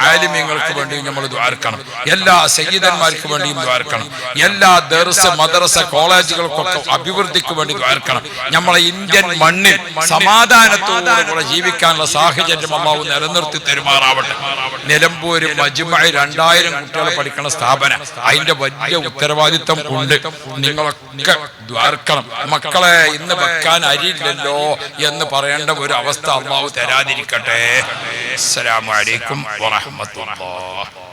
ആലിമീങ്ങൾക്ക് വേണ്ടിയും നമ്മൾ ദുആർക്കണം, എല്ലാ സയ്യിദന്മാർക്ക് വേണ്ടിയും ദുആർക്കണം, എല്ലാ ദർസ് മദ്രസ കോളേജുകൾക്കൊക്കെ അഭിവൃദ്ധിക്ക് വേണ്ടി ദുആർക്കണം. നമ്മളെ ഇന്ത്യൻ മണ്ണിൽ സമാധാനത്തോടെ ജീവിക്കാനുള്ള സാഹചര്യം അല്ലാഹു നിലനിർത്തി തരുമാറാവട്ടെ. നിലമ്പൂര് മജ്മഅ 2000 കുട്ടികൾ പഠിക്കുന്ന സ്ഥാപനം, അതിന്റെ വലിയ ഉത്തരവാദിത്വം ഉണ്ട്. നിങ്ങളൊക്കെ ദ്വാർക്കണം. മക്കളെ ഇന്ന് വെക്കാൻ അരിയില്ലല്ലോ എന്ന് പറയേണ്ട ഒരു അവസ്ഥ അല്ലാഹു തരാതിരിക്കട്ടെ. അസ്സലാമു അലൈക്കും വറഹ്മത്തുള്ളാഹി.